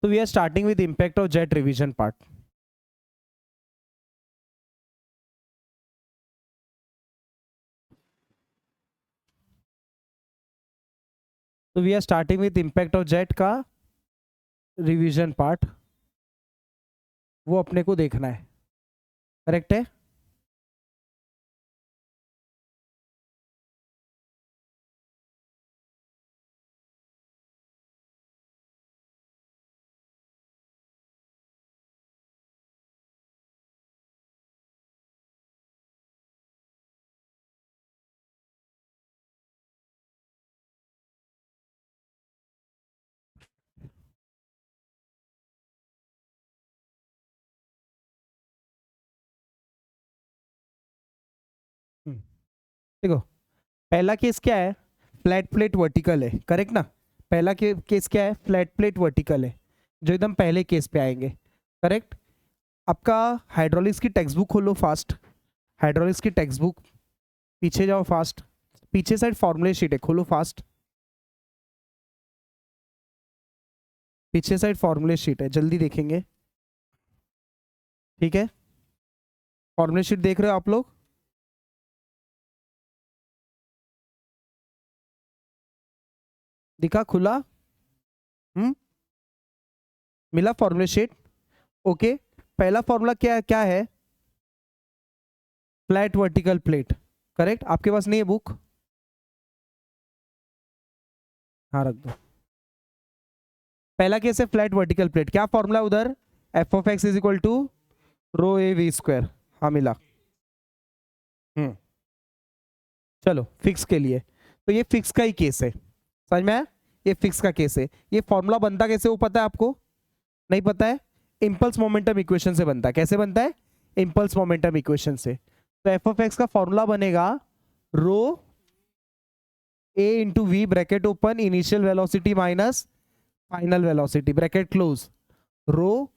So we are starting with impact of jet revision part. So we are starting with impact of jet का revision part, वो अपने को देखना है, correct है? देखो, पहला केस क्या है? फ्लैट प्लेट वर्टिकल है, करेक्ट ना? पहला केस क्या है? फ्लैट प्लेट वर्टिकल है, जो एकदम पहले केस पे आएंगे, करेक्ट? आपका हाइड्रोलिक्स की टेक्स्ट बुक खोलो फास्ट, हाइड्रोलिक्स की टेक्स्ट बुक, पीछे जाओ फास्ट, पीछे साइड फॉर्मूले शीट है, खोलो फास्ट, पीछे साइड फॉर्मूले शीट है, जल्दी देखेंगे, ठीक है? फॉर्मूले शीट देख रहे हो आप लोग? दिखा खुला? मिला फॉर्मूला शीट? ओके, पहला फॉर्मूला क्या क्या है? Flat vertical plate, correct? आपके पास नहीं है बुक? हाँ रख दो। पहला केस है फ्लैट वर्टिकल प्लेट, क्या फॉर्मूला उधर? F of X is equal to rho A V square. हाँ मिला। चलो फिक्स के लिए, तो ये फिक्स का ही केस है, समझ में आया? ये फिक्स का केस है। ये फॉर्मूला बनता कैसे वो पता है आपको? नहीं पता है? इंपल्स मोमेंटम इक्वेशन से बनता है। कैसे बनता है? इंपल्स मोमेंटम इक्वेशन से। तो एफ ऑफ एक्स का फॉर्मूला बनेगा rho A into V bracket open initial velocity minus final velocity bracket close, rho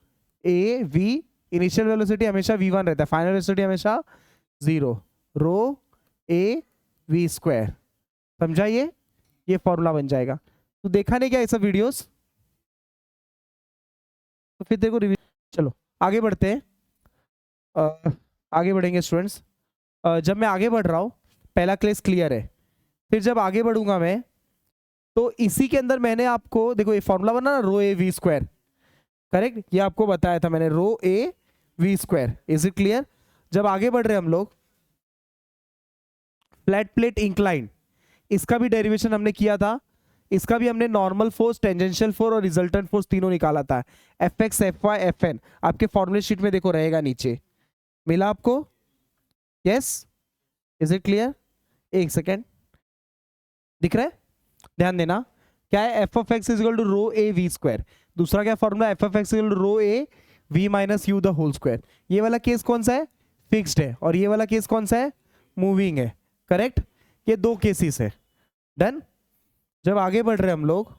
A V, initial velocity हमेशा v1 रहता है, फाइनल वेलोसिटी हमेशा 0, रो ए वी स्क्वायर। समझा? ये फॉर्मूला बन जाएगा। तो देखा नहीं क्या ये सब वीडियोस? तो फिर देखो रिवीजन। चलो आगे बढ़ते हैं, आगे बढ़ेंगे स्टूडेंट्स। जब मैं आगे बढ़ रहा हूँ, पहला केस क्लियर है, फिर जब आगे बढ़ूंगा मैं, तो इसी के अंदर मैंने आपको देखो ये फॉर्मूला बना ना, rho A V square, correct? ये आपको बताया था मैंने, rho A V square. Is it clear? जब आगे बढ़ रहे हम लोग, फ्लैट प्लेट इंक्लाइन, इसका भी डेरिवेशन हमने किया था, इसका भी हमने नॉर्मल फोर्स, टेंजेंशियल फोर्स और रिजल्टेंट फोर्स तीनों निकाला था। F X, F Y, F N आपके फॉर्मूले शीट में देखो रहेगा नीचे, मिला आपको? यस? Is it clear? एक सेकेंड, दिख रहा है? ध्यान देना, क्या है? F of X is equal to rho A V square. दूसरा क्या फॉर्मूला? F of X is equal to rho A V minus U the whole square. ये वाला केस कौन सा है? फिक्स्ड है। और ये वाला केस कौन सा है? मूविंग है, करेक्ट? ये दो केसेस है। डन? जब आगे बढ़ रहे हम लोग,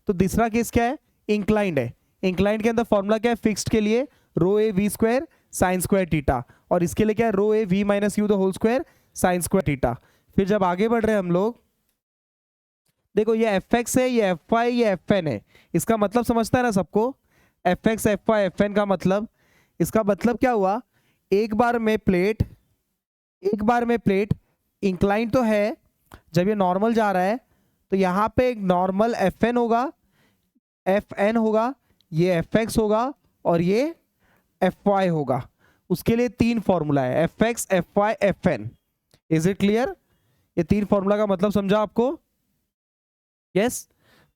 तो तीसरा केस क्या है? इंक्लाइंड है। इंक्लाइंड के अंदर फॉर्मूला क्या है? फिक्स्ड के लिए rho A V square sine square theta, और इसके लिए क्या है? Rho A V minus U the whole square sine square theta. फिर जब आगे बढ़ रहे हैं हम लोग, देखो ये एफ एक्स है, ये एफ वाई, ये एफ एन है। इसका मतलब समझता है ना सबको? F X, F Y, F N का मतलब, इसका मतलब क्या हुआ? एक बार में प्लेट इंक्लाइन तो है, जब ये नॉर्मल जा रहा है तो यहाँ पे एक नॉर्मल एफ एन होगा, एफ एन होगा, ये एफ एक्स होगा और ये एफ वाई होगा। उसके लिए तीन फॉर्मूला है, F X, F Y, F N. Is it clear? ये तीन फॉर्मूला का मतलब समझा आपको? यस?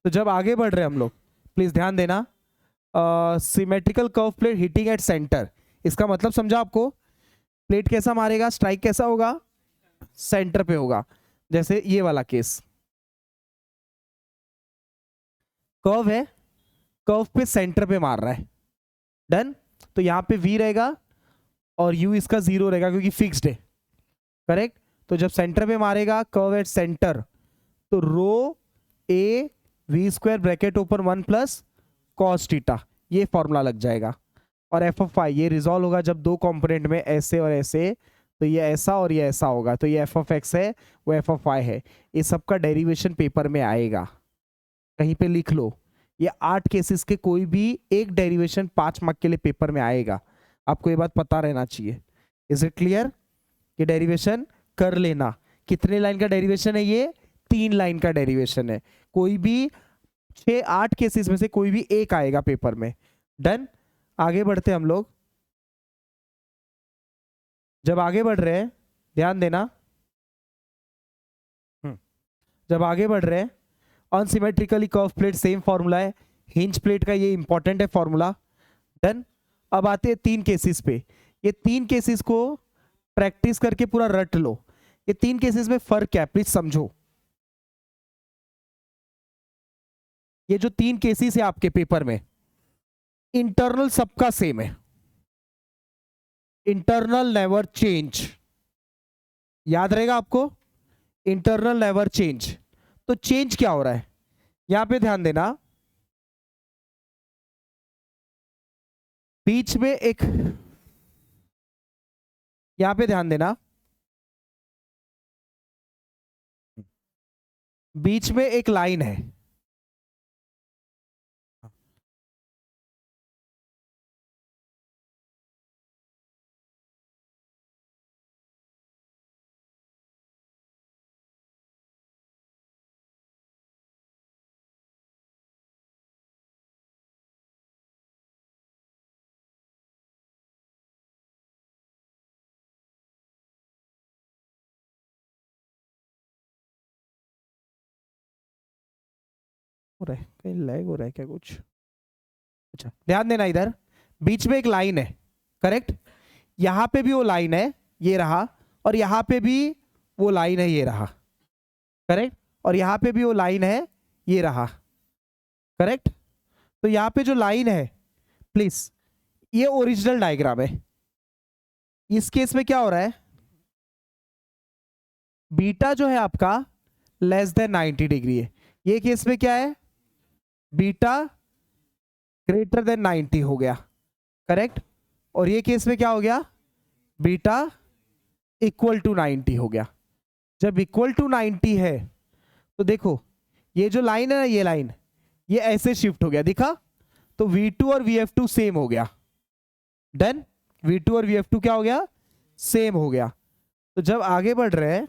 तो जब आगे बढ़ रहे हैं हम लोग, प्लीज ध्यान देना, symmetrical curve plate hitting at centre, इसका मतलब समझा आपको? प्लेट कैसा मारेगा, स्ट्राइक कैसा होगा? सेंटर पे होगा। जैसे ये वाला केस, कर्व है, कर्व पे सेंटर पे मार रहा है, डन? तो यहां पे v रहेगा और u इसका 0 रहेगा क्योंकि फिक्स्ड है, करेक्ट? तो जब सेंटर पे मारेगा कर्व एट सेंटर, तो rho A V square bracket open 1 plus cos theta, ये फॉर्मूला लग जाएगा। और एफ ऑफ वाई ये रिजॉल्व होगा जब दो कंपोनेंट में ऐसे और ऐसे तो ये ऐसा और ये ऐसा होगा, तो ये एफ ऑफ एक्स है, वो एफ ऑफ वाई है। ये सबका डेरिवेशन पेपर में आएगा, कहीं पे लिख लो। ये 8 केसेस के कोई भी एक डेरिवेशन 5 मार्क के लिए पेपर में आएगा, आपको ये बात पता रहना चाहिए। Is it clear? ये डेरिवेशन कर लेना। कितने लाइन का डेरिवेशन है ये? 3 लाइन का डेरिवेशन है। कोई भी 6-8 केसेस में से कोई भी एक आएगा पेपर में। डन। आगे बढ़ते हम लोग। जब आगे बढ़ रहे हैं ध्यान देना, जब आगे बढ़ रहे हैं, unsymmetrically curve plate same formula है, हिंज प्लेट का ये इंपॉर्टेंट है फॉर्मूला। डन। अब आते हैं 3 केसेस पे। ये 3 केसेस को प्रैक्टिस करके पूरा रट लो। ये 3 केसेस में फर्क क्या है प्लीज समझो। ये जो 3 केसेस है आपके पेपर में, इंटरनल सबका सेम है, इंटरनल नेवर चेंज। याद रहेगा आपको, इंटरनल नेवर चेंज। तो चेंज क्या हो रहा है यहां पे? ध्यान देना, बीच में एक, यहां पे ध्यान देना, बीच में एक लाइन है, हो रहा है कहीं लैग हो रहा है क्या कुछ? अच्छा ध्यान देना, इधर बीच में एक लाइन है, करेक्ट? यहां पे भी वो लाइन है, ये रहा, और यहां पे भी वो लाइन है, ये रहा, करेक्ट? और यहां पे भी वो लाइन है, ये रहा, करेक्ट? तो यहां पे जो लाइन है, प्लीज, ये ओरिजिनल डायग्राम है। इस केस में क्या हो रहा है, बीटा जो है आपका लेस देन 90 डिग्री है। ये केस में क्या है, बीटा ग्रेटर देन 90 हो गया, करेक्ट? और ये केस में क्या हो गया, बीटा इक्वल टू 90 हो गया। जब इक्वल टू 90 है तो देखो ये जो लाइन है ना, ये लाइन ये ऐसे शिफ्ट हो गया, दिखा? तो V2 और VF2 सेम हो गया। डन। V2 और VF2 क्या हो गया, सेम हो गया। तो जब आगे बढ़ रहे हैं,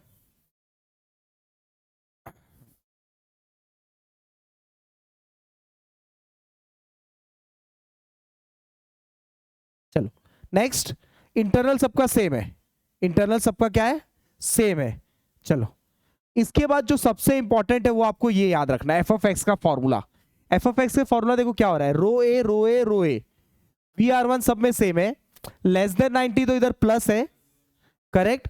चलो नेक्स्ट, इंटरनल सबका सेम है, इंटरनल सबका क्या है, सेम है। चलो इसके बाद जो सबसे इंपॉर्टेंट है वो आपको ये याद रखना है, एफ ऑफ एक्स का फॉर्मूला। एफ ऑफ एक्स का फॉर्मूला देखो क्या हो रहा है, रो ए रो ए रो ए, VR1 सब में सेम है, लेस देन 90 तो इधर प्लस है, करेक्ट?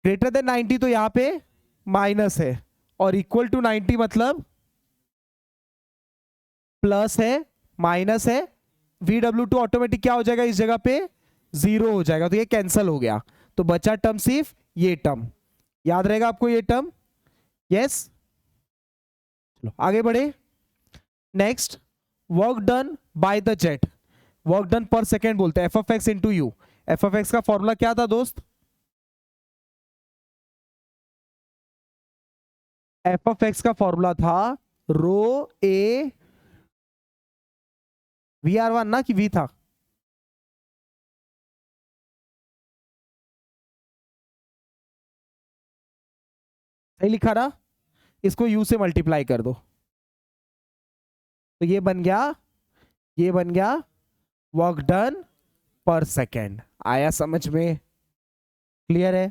ग्रेटर देन 90 तो यहां पे माइनस है, और इक्वल टू 90 मतलब प्लस है माइनस है, VW2 ऑटोमेटिक क्या हो जाएगा इस जगह पे, 0 हो जाएगा, तो ये कैंसिल हो गया। तो बचा टर्म सिर्फ ये टर्म, याद रहेगा आपको ये टर्म? यस। चलो आगे बढ़े। Next, work done by the jet, work done पर सेकेंड बोलते हैं, F of x into you. F of X का फॉर्मूला क्या था दोस्त? एफ ऑफ एक्स का फॉर्मूला था रो ए VR1 ना, कि V था? सही लिखा ना? इसको U से मल्टीप्लाई कर दो, तो ये बन गया, ये बन गया वर्क डन पर सेकेंड। आया समझ में? क्लियर है?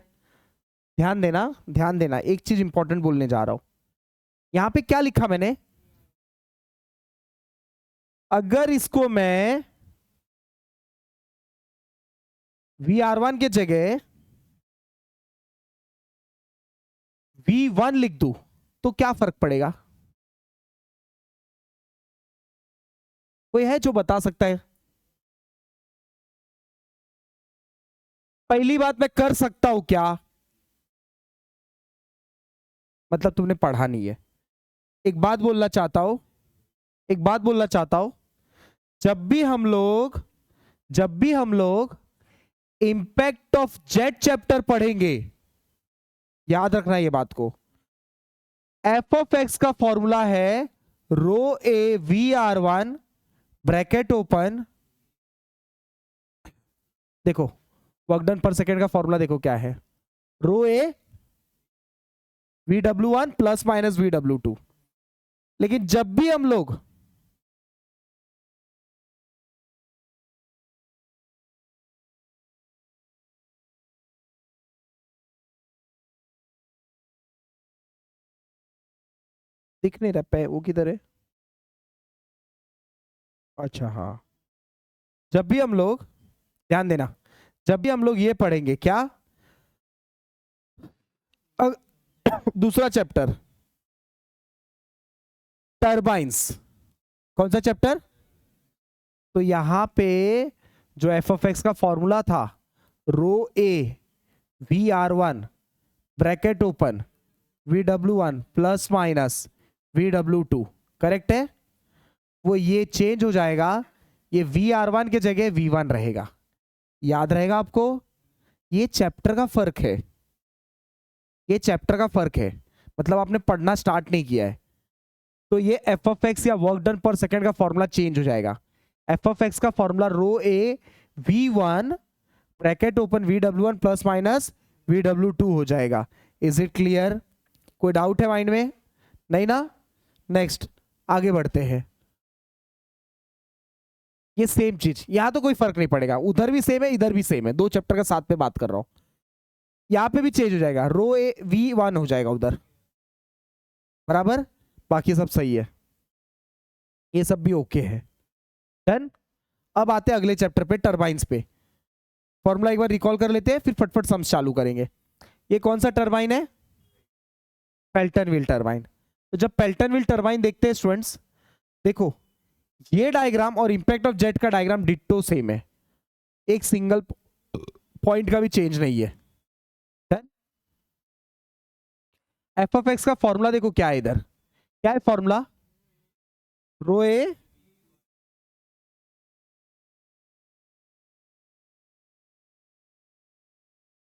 ध्यान देना, ध्यान देना, एक चीज इंपॉर्टेंट बोलने जा रहा हूं। यहां पे क्या लिखा मैंने, अगर इसको मैं VR1 के जगह V1 लिख दूं तो क्या फर्क पड़ेगा? कोई है जो बता सकता है? पहली बात, मैं कर सकता हूं क्या, मतलब तुमने पढ़ा नहीं है। एक बात बोलना चाहता हूं, एक बात बोलना चाहता हूं, जब भी हम लोग इंपैक्ट ऑफ जेट चैप्टर पढ़ेंगे, याद रखना ये बात को। एफ ऑफ एक्स का फॉर्मूला है रो ए V R one bracket open, देखो वर्क डन पर सेकेंड का फॉर्मूला देखो क्या है, रो ए V W one plus minus V W two. लेकिन जब भी हम लोग दिख नहीं रहा वो किधर है, अच्छा हाँ, जब भी हम लोग ध्यान देना, जब भी हम लोग ये पढ़ेंगे क्या, दूसरा चैप्टर टर्बाइंस, कौन सा चैप्टर, तो यहां पे जो एफ ऑफ एक्स का फॉर्मूला था रो ए V R one bracket open V W one plus minus V W two, correct है, वो ये चेंज हो जाएगा, ये वी आर वन के जगह वी वन रहेगा, याद रहेगा आपको, ये चैप्टर का फर्क है, ये चैप्टर का फर्क है, मतलब आपने पढ़ना स्टार्ट नहीं किया है, तो ये एफ ऑफ एक्स या वर्क डन पर सेकेंड का फॉर्मूला चेंज हो जाएगा। एफ ऑफ एक्स का फॉर्मूला रो ए V one bracket open V W one plus minus V W two हो जाएगा। इज इट क्लियर, कोई डाउट है माइंड में, नहीं ना, नेक्स्ट आगे बढ़ते हैं। ये सेम चीज, यहां तो कोई फर्क नहीं पड़ेगा, उधर भी सेम है इधर भी सेम है, दो चैप्टर का साथ में बात कर रहा हूं, यहां पे भी चेंज हो जाएगा, रो ए वी वन हो जाएगा उधर, बराबर, बाकी सब सही है, ये सब भी ओके है, डन। अब आते हैं अगले चैप्टर पे, टरबाइंस पे। फॉर्मूला एक बार रिकॉल कर लेते हैं फिर फटफट सम्स चालू करेंगे। ये कौन सा टरबाइन है, पेल्टन व्हील टरबाइन। तो जब पेल्टन व्हील टरबाइन देखते हैं स्टूडेंट्स, देखो ये डायग्राम और इंपैक्ट ऑफ जेट का डायग्राम डिट्टो सेम है, एक सिंगल पॉइंट का भी चेंज नहीं है, डन। एफ ऑफ एक्स का फॉर्मूला देखो क्या है, इधर क्या है फॉर्मूला, रो ए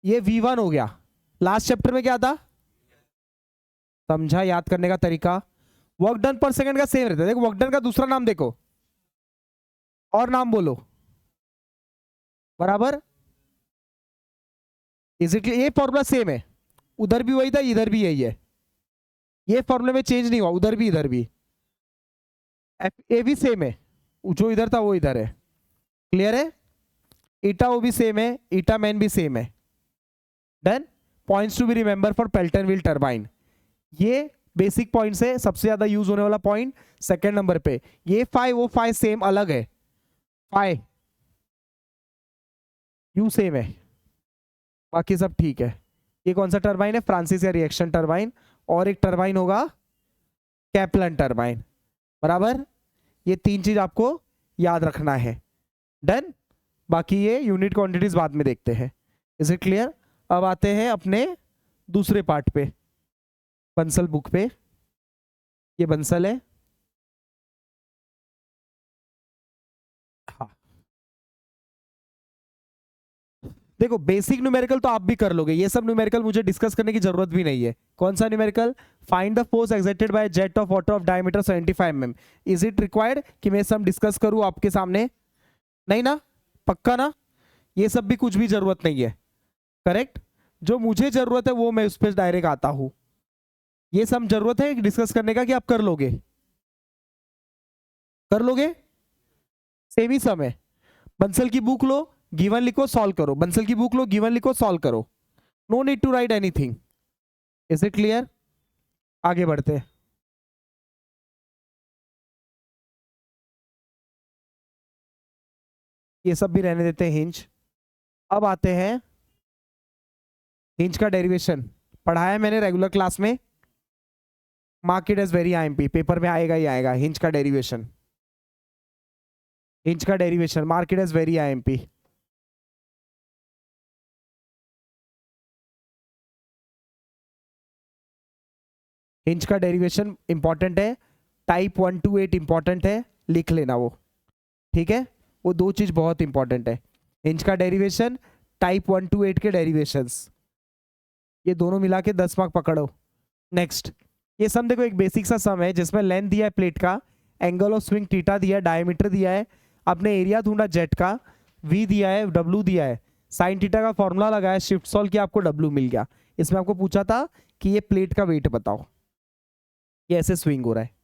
ये V1 हो गया, लास्ट चैप्टर में क्या था, समझा, याद करने का तरीका, वर्क डन पर सेकंड का सेम रहता है, देखो वर्क डन का दूसरा नाम देखो और नाम बोलो, बराबर, इज इट, ये फॉर्मूला सेम है, उधर भी वही था इधर भी यही है, ये फॉर्मूले में चेंज नहीं हुआ, उधर भी इधर भी, ए भी सेम है, जो इधर था वो इधर है, क्लियर है, ईटा वो भी सेम है, ईटा मैन भी सेम है, done. Points to be remember for Pelton wheel turbine, ये बेसिक पॉइंट्स है, सबसे ज्यादा यूज होने वाला पॉइंट सेकंड नंबर पे, ये फाइ वो फाइ सेम अलग है, फाइ यू सेम है, बाकी सब ठीक है। ये कौन सा टरबाइन है, फ्रांसिस या रिएक्शन टरबाइन, और एक टरबाइन होगा कैप्लन टरबाइन, बराबर, ये तीन चीज आपको याद रखना है, डन। बाकी ये यूनिट क्वांटिटीज बाद में देखते हैं, इज इट क्लियर। अब आते हैं अपने दूसरे पार्ट पे, बंसल बुक पे, ये बंसल है, हाँ देखो बेसिक न्यूमेरिकल तो आप भी कर लोगे, ये सब न्यूमेरिकल मुझे डिस्कस करने की जरूरत भी नहीं है। कौन सा numerical, find the force exerted by jet of water of diameter 75 mm, is it required कि मैं सब डिस्कस करूं आपके सामने, नहीं ना, पक्का ना, ये सब भी कुछ भी जरूरत नहीं है, करेक्ट, जो मुझे जरूरत है वो मैं उस पर डायरेक्ट आता हूं, ये सब जरूरत है डिस्कस करने का कि आप कर लोगे, कर लोगे, सेम ही समय, बंसल की बुक लो, गिवन लिखो, सॉल्व करो, बंसल की बुक लो, गिवन लिखो, सॉल्व करो, no need to write anything, is it clear. आगे बढ़ते हैं, ये सब भी रहने देते हैं हिंज। अब आते हैं हिंज का डेरिवेशन, पढ़ाया है मैंने रेगुलर क्लास में, mark it as very IMP, paper में आएगा ही आएगा, हिंज का डेरिवेशन, हिंज का derivation mark it as very IMP. Hinge का डेरिवेशन इंपॉर्टेंट है, टाइप 1 to 8 इंपॉर्टेंट है, लिख लेना वो, ठीक है, वो दो चीज बहुत इंपॉर्टेंट है, हिंज का डेरिवेशन टाइप 1 to 8 के डेरिवेशंस, ये दोनों मिला के 10 मार्क पकड़ो। नेक्स्ट, ये सम देखो एक बेसिक सा सम है जिसमें लेंथ दिया है प्लेट का, एंगल ऑफ स्विंग थीटा दिया है, डायमीटर दिया है, आपने एरिया ढूंढा जेट का, वी दिया है, डब्ल्यू दिया है, साइन थीटा का फॉर्मूला लगाया, शिफ्ट सॉल्व किया, आपको डब्ल्यू मिल गया। इसमें आपको पूछा था कि ये प्लेट का वेट बताओ, ये ऐसे स्विंग हो रहा है।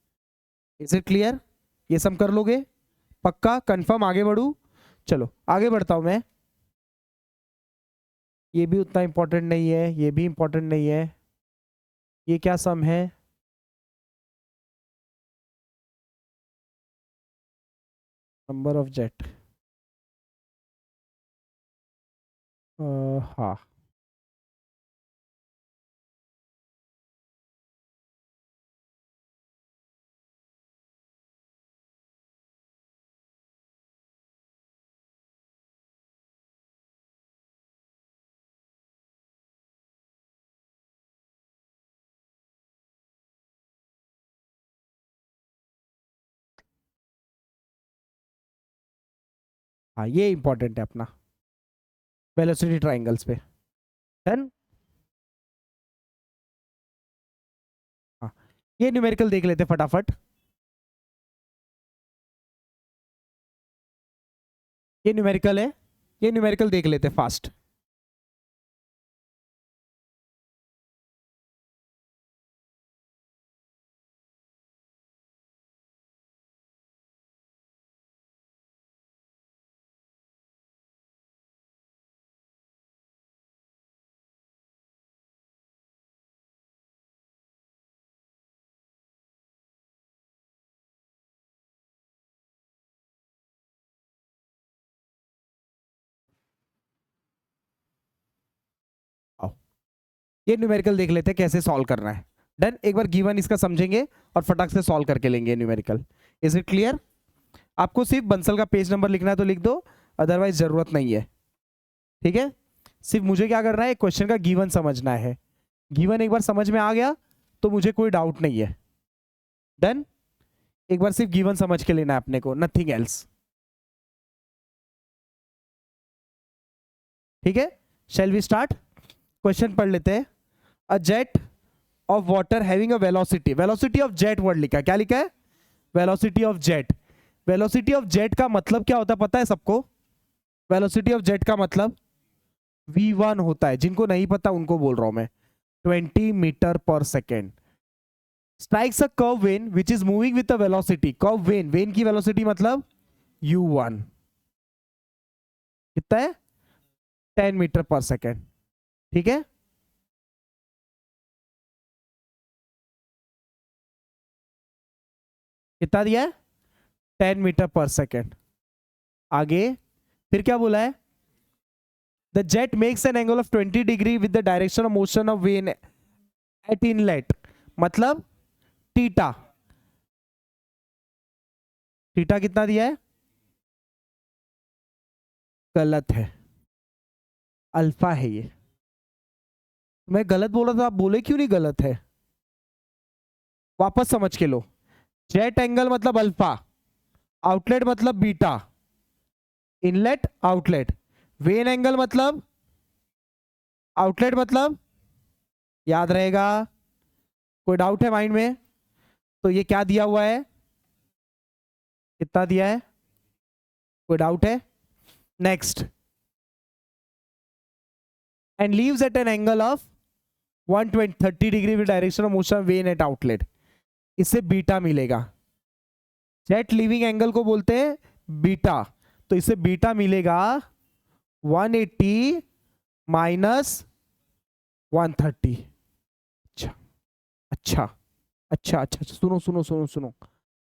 Is it clear? ये सम कर लोगे पक्का? कंफर्म? आगे बढ़ू? चलो आगे बढ़ता हूं मैं। ये भी उतना इंपॉर्टेंट नहीं है, ये भी इंपॉर्टेंट नहीं है। ये क्या सम है? नंबर ऑफ जेट, हाँ हाँ, ये इंपॉर्टेंट है अपना वेलोसिटी ट्राइंगल्स पे। डन। हाँ, ये न्यूमेरिकल देख लेते फटाफट। ये न्यूमेरिकल है, ये न्यूमेरिकल देख लेते फास्ट। आओ, ये न्यूमेरिकल देख लेते कैसे सॉल्व करना है। डन। एक बार गिवन इसका समझेंगे और फटाक से सॉल्व करके लेंगे न्यूमेरिकल। Is it clear? आपको सिर्फ बंसल का पेज नंबर लिखना है तो लिख दो, अदरवाइज जरूरत नहीं है। ठीक है, सिर्फ मुझे क्या करना है, क्वेश्चन का गिवन समझना है। गिवन एक बार समझ में आ गया तो मुझे कोई डाउट नहीं है। डन। एक बार सिर्फ गिवन समझ के लेना है अपने को, नथिंग एल्स। ठीक है, शैल वी स्टार्ट? क्वेश्चन पढ़ लेते हैं। अ jet of water having a velocity, velocity of jet word लिखा है, क्या लिखा है? Velocity of jet. Velocity of jet का मतलब क्या होता है पता है सबको? वेलोसिटी ऑफ जेट का मतलब v1 होता है, जिनको नहीं पता उनको बोल रहा हूं मैं, 20 metre per second. Strikes a curve when which is moving with the velocity, curve when, when की वेलोसिटी मतलब u1 कितना है? 10 मीटर पर सेकेंड। ठीक है, कितना दिया है? 10 मीटर पर सेकेंड। आगे फिर क्या बोला है? The jet makes an angle of 20 degree with the direction of motion of when at inlet, मतलब थीटा। थीटा कितना दिया है? गलत है, अल्फा है ये। मैं गलत बोल रहा था, आप बोले क्यों नहीं गलत है? वापस समझ के लो। जेट एंगल मतलब अल्फा, आउटलेट मतलब beta, inlet outlet. When angle मतलब आउटलेट मतलब, याद रहेगा? कोई डाउट है माइंड में? तो ये क्या दिया हुआ है, कितना दिया है? कोई डाउट है? Next, and leaves eight N angle of 130 degree with direction of motion when at outlet, इससे बीटा मिलेगा। जेट लीविंग एंगल को बोलते हैं बीटा, तो इससे बीटा मिलेगा 180 माइनस 130। अच्छा अच्छा अच्छा अच्छा, सुनो सुनो सुनो सुनो,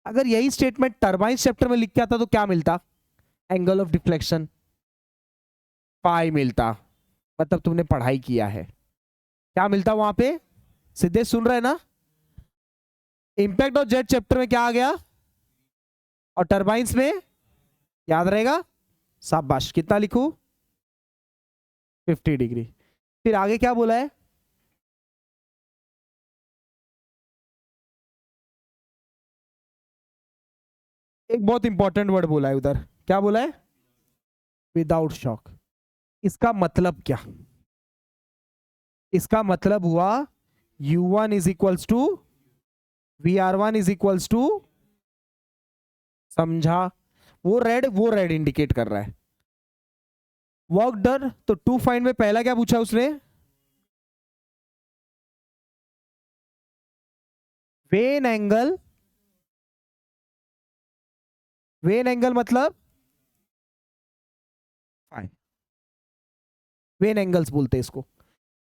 अगर यही स्टेटमेंट टरबाइन चैप्टर में लिख के आता तो क्या मिलता? एंगल ऑफ डिफ्लेक्शन पाई मिलता। मतलब तुमने पढ़ाई किया है, क्या मिलता वहां पे? सीधे सुन रहे हैं ना? इंपैक्ट ऑफ जेट चैप्टर में क्या आ गया, और टरबाइंस में याद रहेगा? शाबाश, कितना लिखूं? 50 डिग्री। फिर आगे क्या बोला है? एक बहुत इंपॉर्टेंट वर्ड बोला है उधर, क्या बोला है? Without shock. इसका मतलब क्या? इसका मतलब हुआ u1 is equals to vr1 is equals to, समझा? वो रेड इंडिकेट कर रहा है। वर्क डन, तो टू फाइंड में पहला क्या पूछा उसने? Vane angle. वेन एंगल मतलब वेन एंगल्स बोलते हैं इसको।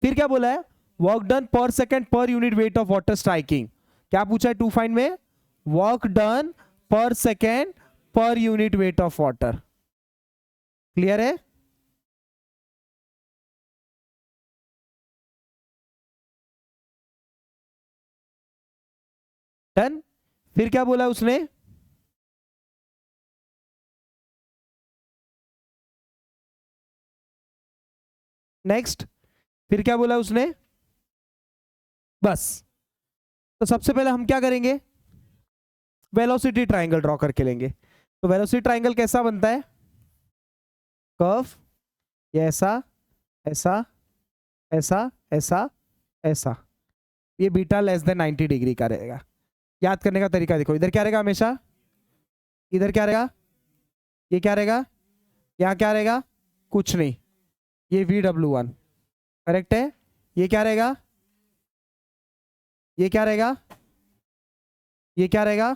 फिर क्या बोला है? वर्क डन पर second per unit weight of water striking. क्या पूछा है टू फाइंड में? वर्क डन पर second per unit weight of water. Clear है? डन। फिर क्या बोला उसने? नेक्स्ट, फिर क्या बोला उसने? बस। तो सबसे पहले हम क्या करेंगे? वेलोसिटी ट्रायंगल ड्रॉ करके लेंगे। तो वेलोसिटी ट्रायंगल कैसा बनता है? कर्व, ये ऐसा, ऐसा, ऐसा, ऐसा, ऐसा। ये बीटा लेस देन 90 डिग्री का रहेगा। याद करने का तरीका देखो, इधर क्या रहेगा हमेशा? इधर क्या रहेगा? ये क्या रहेगा? यहाँ क्या रहेगा? कुछ नहीं, ये VW1 करेक्ट है। ये क्या रहेगा? ये क्या रहेगा? ये क्या रहेगा?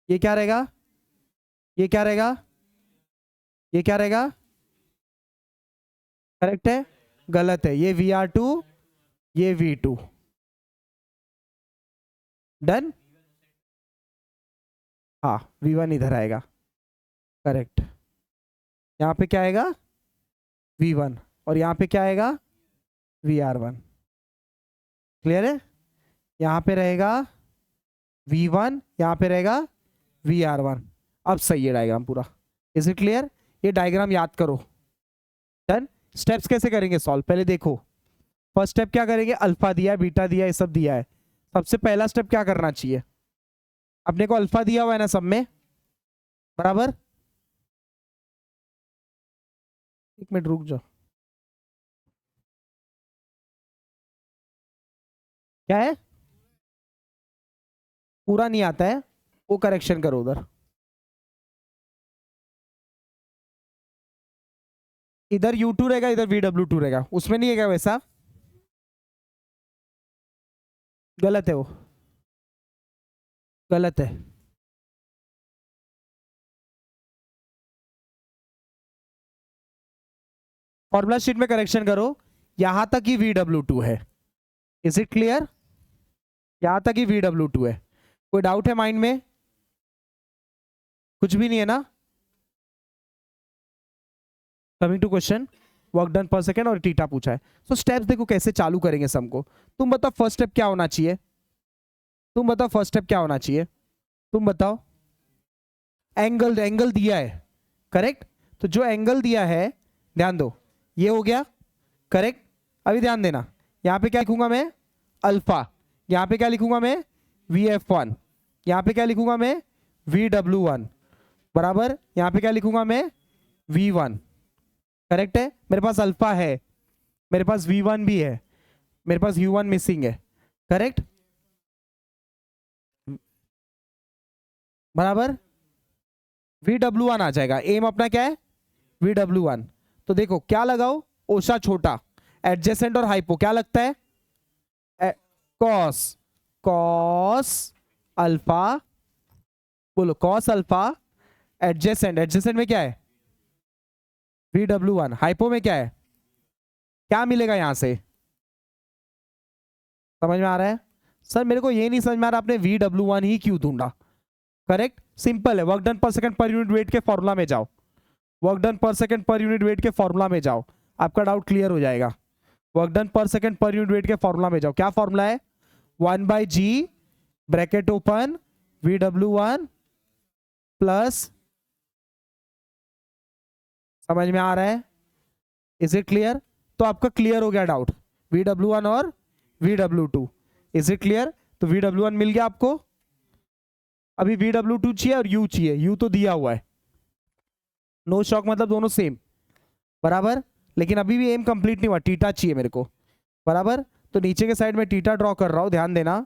ये क्या रहेगा? ये क्या रहेगा? ये क्या रहेगा? करेक्ट है? गलत है, ये VR2, ये V2। डन। हाँ, V1 इधर आएगा, करेक्ट। यहाँ पे क्या आएगा? V1, और यहाँ पे क्या आएगा? VR1। क्लियर है? यहाँ पे रहेगा V1, यहाँ पे रहेगा VR1। अब सही है डायग्राम पूरा। Is it clear? ये डायग्राम याद करो। डन। स्टेप्स कैसे करेंगे सॉल्व, पहले देखो। फर्स्ट स्टेप क्या करेंगे? अल्फा दिया है, बीटा दिया है, ये सब दिया है। सबसे पहला स्टेप क्या करना चाहिए? अपने को अल्फा दिया हुआ है ना सब में, बराबर? एक मिनट रुक जाओ। क्या है? पूरा नहीं आता है, वो करेक्शन करो उधर। इधर U2 रहेगा, इधर VW2 रहेगा, उसमें नहीं है क्या वैसा? गलत है, वो गलत है। फॉर्मूला शीट में करेक्शन करो। यहां तक ही VW2 है। Is it clear? यहां तक ही VW2 है। कोई डाउट है माइंड में? कुछ भी नहीं है ना? Coming to question, work done पर सेकेंड और टीटा पूछा है। तो स्टेप्स देखो कैसे चालू करेंगे सम को। तुम बताओ फर्स्ट स्टेप क्या होना चाहिए? तुम बताओ फर्स्ट स्टेप क्या होना चाहिए? तुम बताओ। एंगल, एंगल दिया है, करेक्ट। तो जो एंगल दिया है, ध्यान दो, ये हो गया, करेक्ट। अभी ध्यान देना, यहां पे क्या लिखूंगा मैं? अल्फा। यहां पे क्या लिखूंगा मैं? VF1। यहां पे क्या लिखूंगा मैं? VW1, बराबर। यहां पे क्या लिखूंगा मैं? V1। करेक्ट है? मेरे पास अल्फा है, मेरे पास V1 भी है, मेरे पास U1 मिसिंग है, करेक्ट, बराबर। VW1 आ जाएगा, एम अपना क्या है? VW1। तो देखो क्या लगाओ? ओशा छोटा, एडजेसेंट और हाइपो क्या लगता है? कॉस, कॉस अल्फा, बोलो कॉस अल्फा, एडजेसेंट, एडजेसेंट में क्या है? VW1। हाइपो में क्या है? क्या मिलेगा यहां से? समझ में आ रहा है? सर मेरे को ये नहीं समझ में आ रहा आपने VW1 ही क्यों ढूंढा। करेक्ट, सिंपल है। वर्क डन पर सेकंड पर यूनिट वेट के फॉर्मूला में जाओ। वर्क डन पर सेकंड पर यूनिट वेट के फॉर्मूला में जाओ, आपका डाउट क्लियर हो जाएगा। वर्क डन पर सेकंड पर यूनिट वेट के फॉर्मूला में जाओ। क्या फॉर्मूला है? 1/g bracket open VW1 plus, समझ में आ रहा है? Is it clear? तो आपका क्लियर हो गया डाउट, VW1 और VW2। Is it clear? तो VW1 मिल गया आपको। अभी VW2 चाहिए और U चाहिए। U तो दिया हुआ है, नो शॉक मतलब दोनों सेम, बराबर। लेकिन अभी भी एम कंप्लीट नहीं हुआ, टीटा चाहिए मेरे को, बराबर। तो नीचे के साइड में टीटा ड्रॉ कर रहा हूं, ध्यान देना।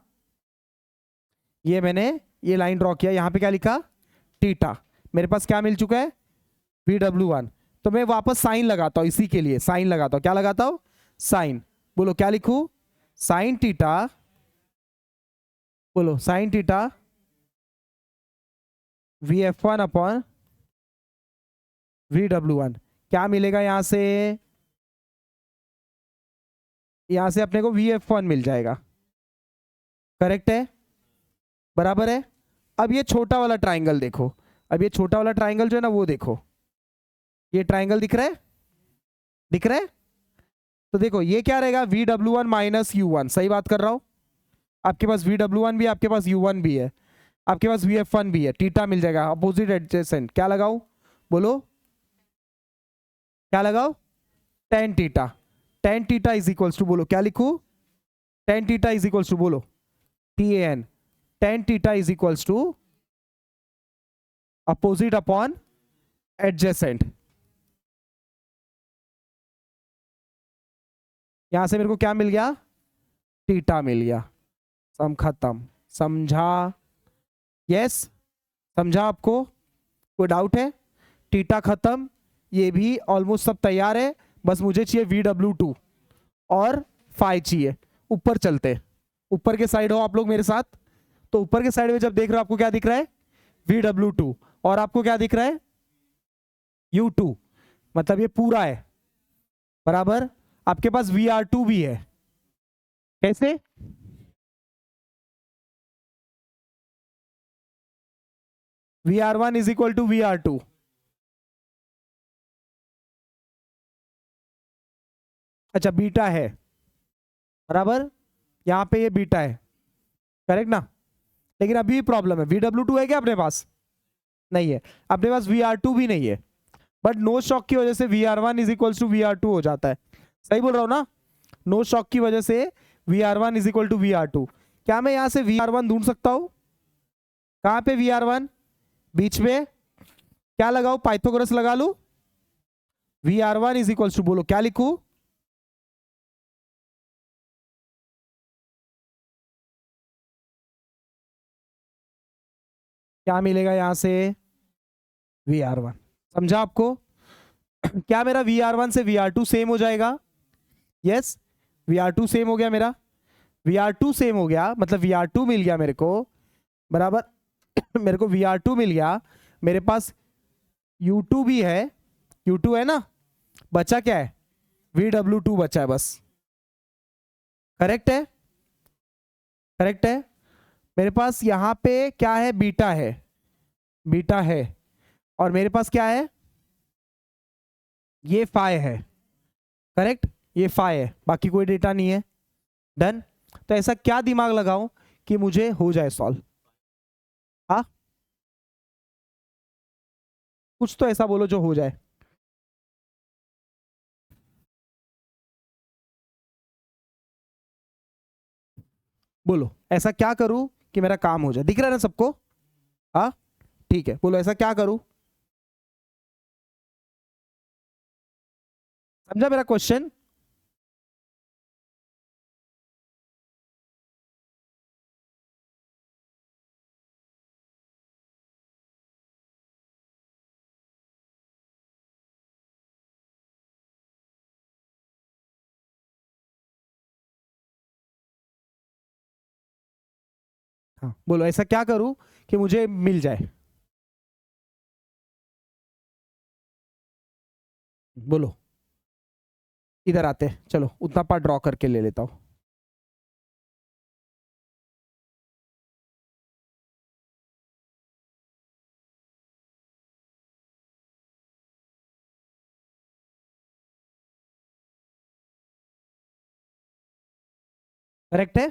ये मैंने ये लाइन ड्रॉ किया, यहाँ पे क्या लिखा, टीटा। मेरे पास क्या मिल चुका है, VW1। तो मैं वापस साइन लगाता हूं, इसी के लिए साइन लगाता हूं। क्या लगाता हूं, साइन। बोलो क्या लिखूं, साइन टीटा, बोलो sine theta VF1 upon VW1। क्या मिलेगा यहां से, यहां से अपने को VF1 मिल जाएगा, करेक्ट है, बराबर है। अब ये छोटा वाला ट्राइंगल देखो, अब ये छोटा वाला ट्राइंगल जो है ना वो देखो, ये ट्राइंगल दिख रहा है, दिख रहा है। तो देखो ये क्या रहेगा, VW1 माइनस U1, सही बात कर रहा हूं। आपके पास VW1 भी है, आपके पास U1 भी है, आपके पास VF1 भी है, टीटा मिल जाएगा, अपोजिट एडजेसेंट। क्या लगाओ, बोलो क्या लगाओ, tan theta. Tan theta is equals to, बोलो क्या लिखू, tan theta is equals to, बोलो TAN, tan theta is equals to opposite upon adjacent. यहां से मेरे को क्या मिल गया, टीटा मिल गया, सम खत्म। समझा, यस, समझा आपको, कोई डाउट है, टीटा खत्म, ये भी ऑलमोस्ट सब तैयार है, बस मुझे चाहिए VW2 और फाई चाहिए। ऊपर चलते, ऊपर के साइड हो आप लोग मेरे साथ। तो ऊपर के साइड में जब देख रहे हो आपको क्या दिख रहा है, VW2, और आपको क्या दिख रहा है, U2, मतलब ये पूरा है, बराबर। आपके पास VR2 भी है, कैसे, VR1 is equal to VR2, अच्छा बीटा है, बराबर, यहां पे ये बीटा है, करेक्ट ना। लेकिन अभी भी प्रॉब्लम है, VW2 है क्या अपने पास, नहीं है, अपने पास VR2 भी नहीं है, बट नो शॉक की वजह से VR1 is equal to VR2 हो जाता है। सही बोल रहा हूं ना, नो शॉक की वजह से VR1 is equal to VR2। क्या मैं यहां से VR1 ढूंढ सकता हूं, कहां पे VR1, बीच में, क्या लगाऊं, पाइथागोरस लगा लूं। VR1 इज इक्वल टू, बोलो क्या लिखूं, क्या मिलेगा यहां से, VR1। समझा आपको, क्या मेरा VR1 से VR2 सेम हो जाएगा, यस, VR2 सेम हो गया मेरा, VR2 सेम हो गया, मतलब VR2 मिल गया मेरे को, बराबर। मेरे को VR2 मिल गया, मेरे पास U2 भी है, U2 है ना, बचा क्या है, VW2 बचा है बस, करेक्ट है, करेक्ट है। मेरे पास यहां पे क्या है, बीटा है, बीटा है, और मेरे पास क्या है, ये फाई है, करेक्ट, ये फाई है, बाकी कोई डेटा नहीं है, डन। तो ऐसा क्या दिमाग लगाऊं कि मुझे हो जाए सॉल्व, हाँ, कुछ तो ऐसा बोलो जो हो जाए, बोलो ऐसा क्या करूं कि मेरा काम हो जाए, दिख रहा है ना सबको, हाँ, ठीक है, बोलो ऐसा क्या करूं, समझा मेरा क्वेश्चन, हाँ बोलो ऐसा क्या करूं कि मुझे मिल जाए, बोलो, इधर आते हैं, चलो उतना पार्ट ड्रॉ करके ले लेता हूं, करेक्ट है,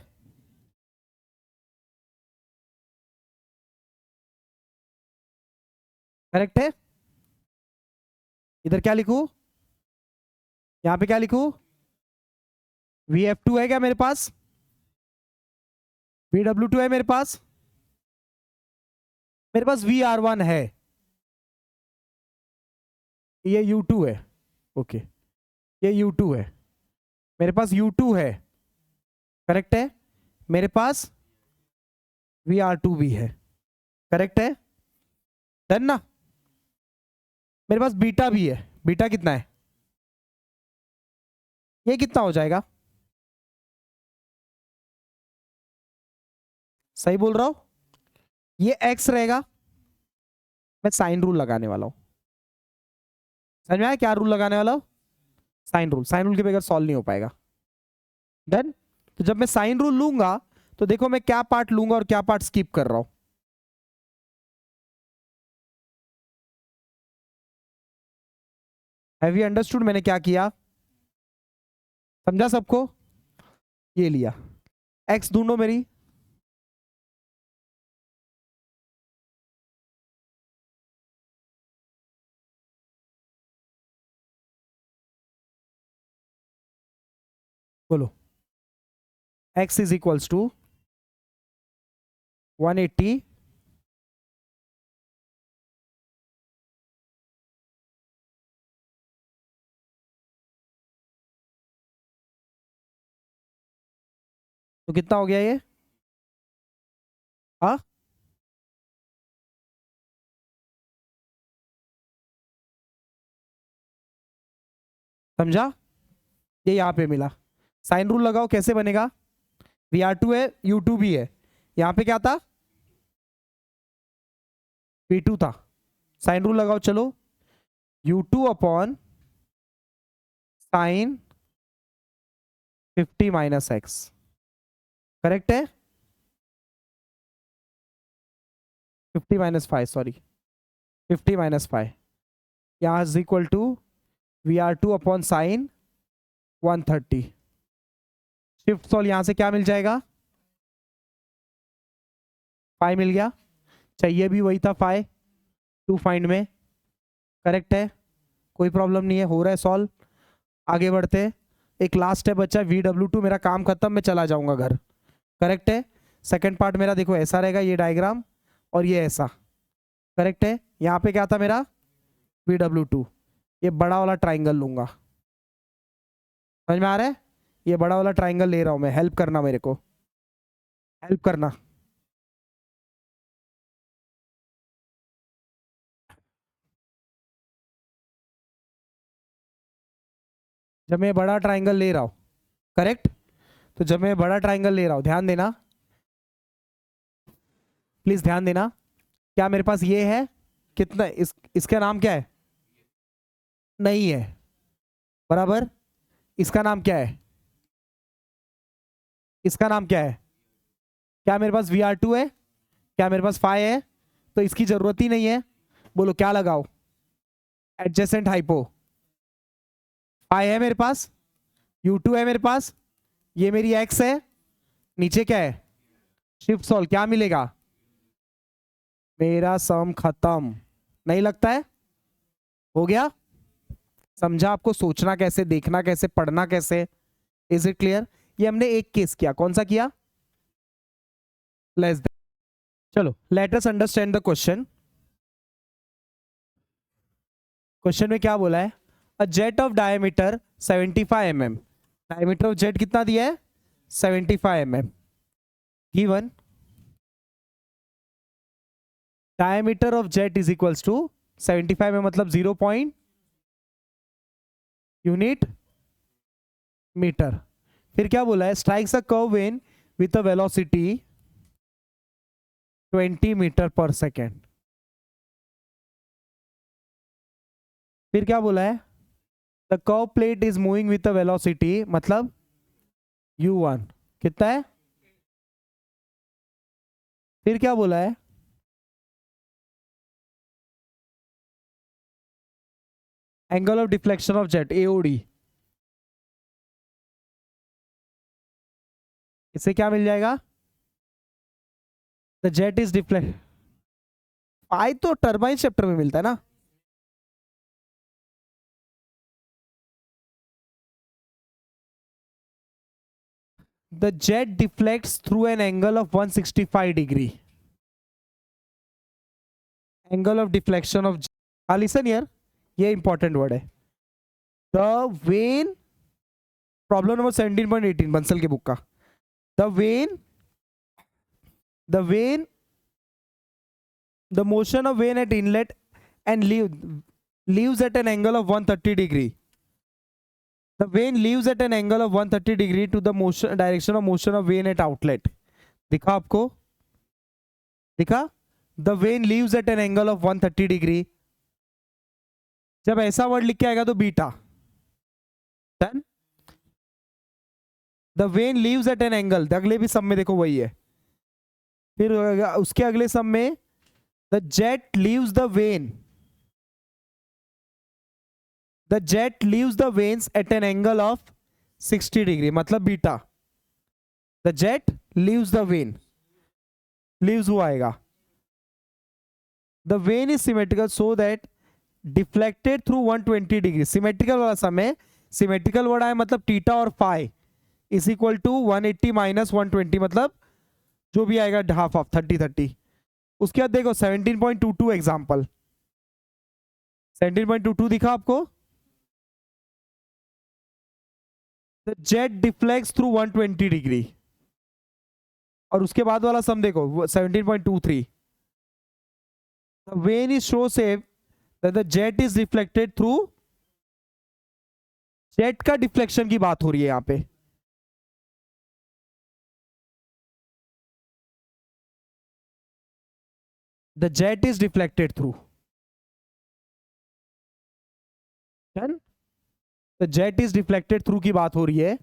करेक्ट है। इधर क्या लिखूं, यहां पे क्या लिखूं, VF2 है क्या मेरे पास, VW2 है मेरे पास VR1 है, ये U2 है, ओके। ये U2 है, मेरे पास U2 है, करेक्ट है, मेरे पास VR2 भी है, करेक्ट है, डन ना। मेरे पास बीटा भी है, बीटा कितना है, ये कितना हो जाएगा, सही बोल रहा हूं, ये x रहेगा। मैं साइन रूल लगाने वाला हूं, समझ में आया क्या रूल लगाने वाला हूं, साइन रूल, साइन रूल के बगैर सॉल्व नहीं हो पाएगा, डन। तो जब मैं साइन रूल लूंगा तो देखो मैं क्या पार्ट लूंगा और क्या पार्ट स्किप कर रहा हूं। हैव यू अंडरस्टूड मैंने क्या किया, समझा सबको, ये लिया, एक्स ढूंढो मेरी, बोलो, x इज इक्वल्स टू 180 तो कितना हो गया ये, हाँ समझा, ये यहाँ पे मिला, साइन रूल लगाओ कैसे बनेगा, VR2 है U2 भी है, यहाँ पे क्या था V2 था, साइन रूल लगाओ चलो, U2 upon sine 50 minus x, correct है, 50 माइनस 5 सॉरी, 50 माइनस 5, यहाँ is equal to VR2 upon sine 130, shift solve यहाँ से क्या मिल जाएगा, फाइव मिल गया, चाहिए भी वही था फाइव, टू फाइंड में, करेक्ट है, कोई प्रॉब्लम नहीं है, हो रहा है सॉल्व, आगे बढ़ते, एक लास्ट है बच्चा VW2, मेरा काम खत्म, मैं चला जाऊंगा घर, करेक्ट है, सेकंड पार्ट मेरा देखो ऐसा रहेगा, ये डायग्राम और ये ऐसा, करेक्ट है, यहाँ पे क्या था मेरा VW2, ये बड़ा वाला ट्राइंगल लूंगा, समझ में आ रहा है, ये बड़ा वाला ट्राइंगल ले रहा हूं मैं, हेल्प करना मेरे को, हेल्प करना, जब मैं बड़ा ट्राइंगल ले रहा हूं, करेक्ट, तो जब मैं बड़ा ट्राइंगल ले रहा हूं, ध्यान देना, प्लीज ध्यान देना, क्या मेरे पास ये है, कितना इसका नाम क्या है, नहीं है, बराबर, इसका नाम क्या है, इसका नाम क्या है, क्या मेरे पास VR2 है, क्या मेरे पास फाइव है, तो इसकी जरूरत ही नहीं है, बोलो क्या लगाओ, एडजेसेंट हाइपो, फाइव है मेरे पास, U2 है मेरे पास, ये मेरी एक्स है, नीचे क्या है, शिफ्ट सॉल्व, क्या मिलेगा, मेरा सम खत्म, नहीं लगता है, हो गया, समझा आपको सोचना कैसे, देखना कैसे, पढ़ना कैसे, इज इट क्लियर, ये हमने एक केस किया, कौन सा किया, लेस देन, चलो let us understand the question, question में क्या बोला है, a jet of diameter 75 mm, diameter of jet कितना दिया है 75 mm, given diameter of jet is equals to 75 में मतलब 0 पॉइंट यूनिट मीटर, फिर क्या बोला है, strikes a curve in with a velocity 20 metre per second, फिर क्या बोला है, the curve plate is moving with a velocity मतलब U1 कितना है, फिर क्या बोला है, angle of deflection of jet AOD, इससे क्या मिल जाएगा, द जेट इज डिफ्लेक्ट, पाई तो टरबाइन चैप्टर में मिलता है ना, the jet deflects through an angle of 165 degree, angle of deflection of, listen here, ये इंपॉर्टेंट वर्ड है, the when, problem number 17.18 Bansal के बुक का, the when the motion of vein at inlet and leaves at an angle of 130 degree. The vein leaves at an angle of 130 degree to the motion direction of motion of vein at outlet. दिखा आपको, दिखा, the vein leaves at an angle of 130 degree. जब ऐसा word लिख के आएगा तो beta, done. The vein leaves at an angle, अगले भी सब में देखो वही है. फिर उसके अगले सब में the jet leaves the vein. The jet leaves the veins at an angle of 60 degree, मतलब beta. The jet leaves the vein, leaves वो आएगा. The vein is symmetrical so that deflected through 120 degree. Symmetrical वाला समय, symmetrical word आया मतलब theta और phi is equal to 180 minus 120, मतलब जो भी आएगा हाफ ऑफ 30-30. उसके बाद देखो 17.22 एग्जाम्पल, 17.22 दिखा आपको. The jet deflects through 120 degree. और उसके बाद वाला सम देखो 17.23. The when is show save that the jet is reflected through, jet का डिफ्लेक्शन की बात हो रही है यहां पे. The jet is deflected through. Done? The jet is deflected through की बात हो रही है.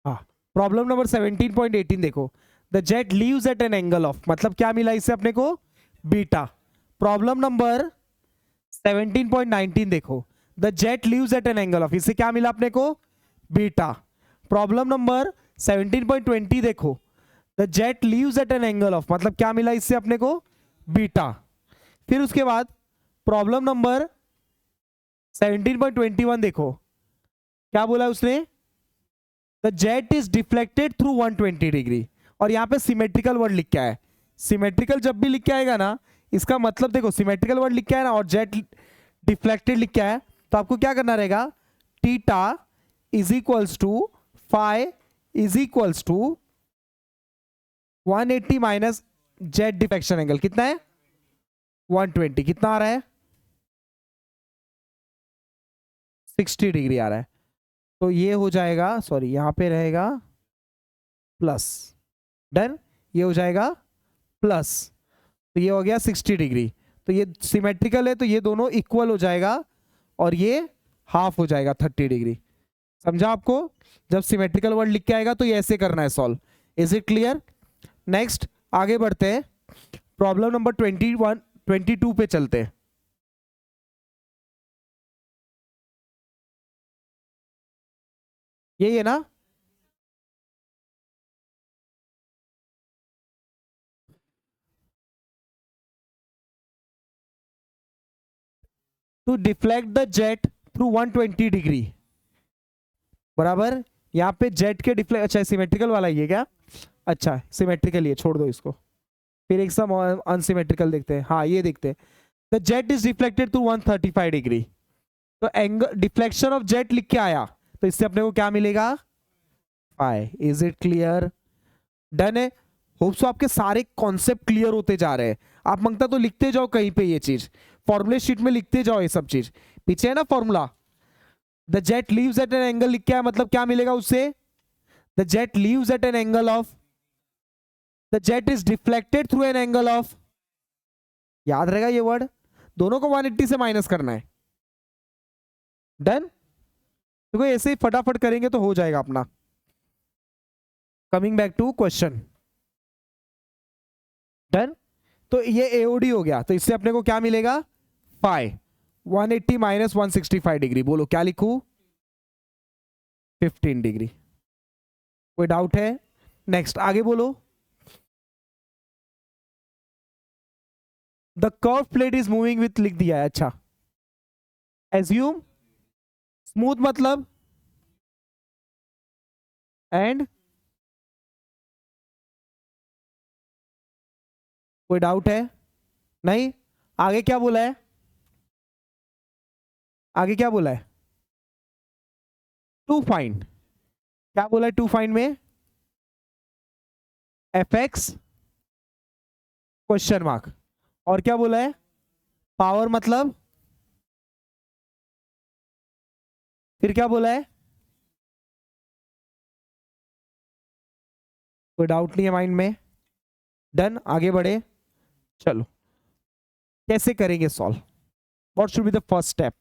हाँ, प्रॉब्लम नंबर 17.18 देखो. The jet leaves eight N angle of, मतलब क्या मिला इससे अपने को, बीटा. प्रॉब्लम नंबर 17.19 देखो. The jet leaves eight N angle of, इससे क्या मिला अपने को, बीटा. प्रॉब्लम नंबर 17.20 देखो. The jet leaves eight N angle of, मतलब क्या मिला इससे अपने को, बीटा. फिर उसके बाद प्रॉब्लम नंबर 17.21 देखो, क्या बोला उसने, the jet is deflected through 120 degree. और यहां पे सिमेट्रिकल वर्ड लिख के आया है. सिमेट्रिकल जब भी लिख के आएगा ना, इसका मतलब देखो सिमेट्रिकल वर्ड लिख के आया ना और जेट डिफ्लेक्टेड लिख के आया, तो आपको क्या करना रहेगा, theta is equals to phi is equals to 180 minus jet deflection angle कितना है, 120. कितना आ रहा है, 60 डिग्री आ रहा है. तो ये हो जाएगा, सॉरी यहां पे रहेगा प्लस, डन. ये हो जाएगा प्लस, तो ये हो गया 60 डिग्री. तो ये सिमेट्रिकल है तो ये दोनों इक्वल हो जाएगा और ये हाफ हो जाएगा 30 डिग्री. समझा आपको, जब सिमेट्रिकल वर्ड लिख के आएगा तो ये ऐसे करना है solve. Is it clear. Next आगे बढ़ते हैं, प्रॉब्लम नंबर 22 पे चलते हैं. यही है ना, to deflect the jet through 120 degree, बराबर. यहाँ पे जेट के डिफ्लेक्ट, अच्छा सिमेट्रिकल वाला ये क्या, अच्छा सिमेट्रिकल, ये छोड़ दो इसको. फिर एक सम अनसिमेट्रिकल देखते हैं. हाँ ये देखते हैं, the jet is deflected through 135 degree. तो एंगल डिफ्लेक्शन ऑफ जेट लिख के आया तो इससे अपने को क्या मिलेगा, phi. Is it clear. Done है। होप सो आपके सारे कॉन्सेप्ट क्लियर होते जा रहे हैं। आप मांगता तो लिखते जाओ कहीं पे, ये चीज फॉर्मूले शीट में लिखते जाओ, ये सब चीज पीछे है ना formula. The jet leaves eight an angle लिख के आया, मतलब क्या मिलेगा उससे, the jet leaves eight N angle of, the jet is deflected through an angle of, याद रहेगा ये वर्ड, दोनों को 180 से माइनस करना है। डन। देखो ऐसे ही फटाफट करेंगे तो हो जाएगा अपना। Coming back to question. Done. तो ये एओडी हो गया, तो इससे अपने को क्या मिलेगा, फाई 180 माइनस 165 डिग्री, बोलो क्या लिखूं, 15 डिग्री। कोई डाउट है, नेक्स्ट आगे बोलो। The curve plate is moving with लिख दिया है, अच्छा। एज्यूम स्मूथ मतलब, एंड कोई डाउट है, नहीं। आगे क्या बोला है, आगे क्या बोला है, टू फाइंड, क्या बोला है टू फाइंड में, एफ एक्स क्वेश्चन मार्क, और क्या बोला है, पावर मतलब, फिर क्या बोला है, कोई डाउट नहीं है माइंड में। डन, आगे बढ़े, चलो कैसे करेंगे solve, what should be the first step,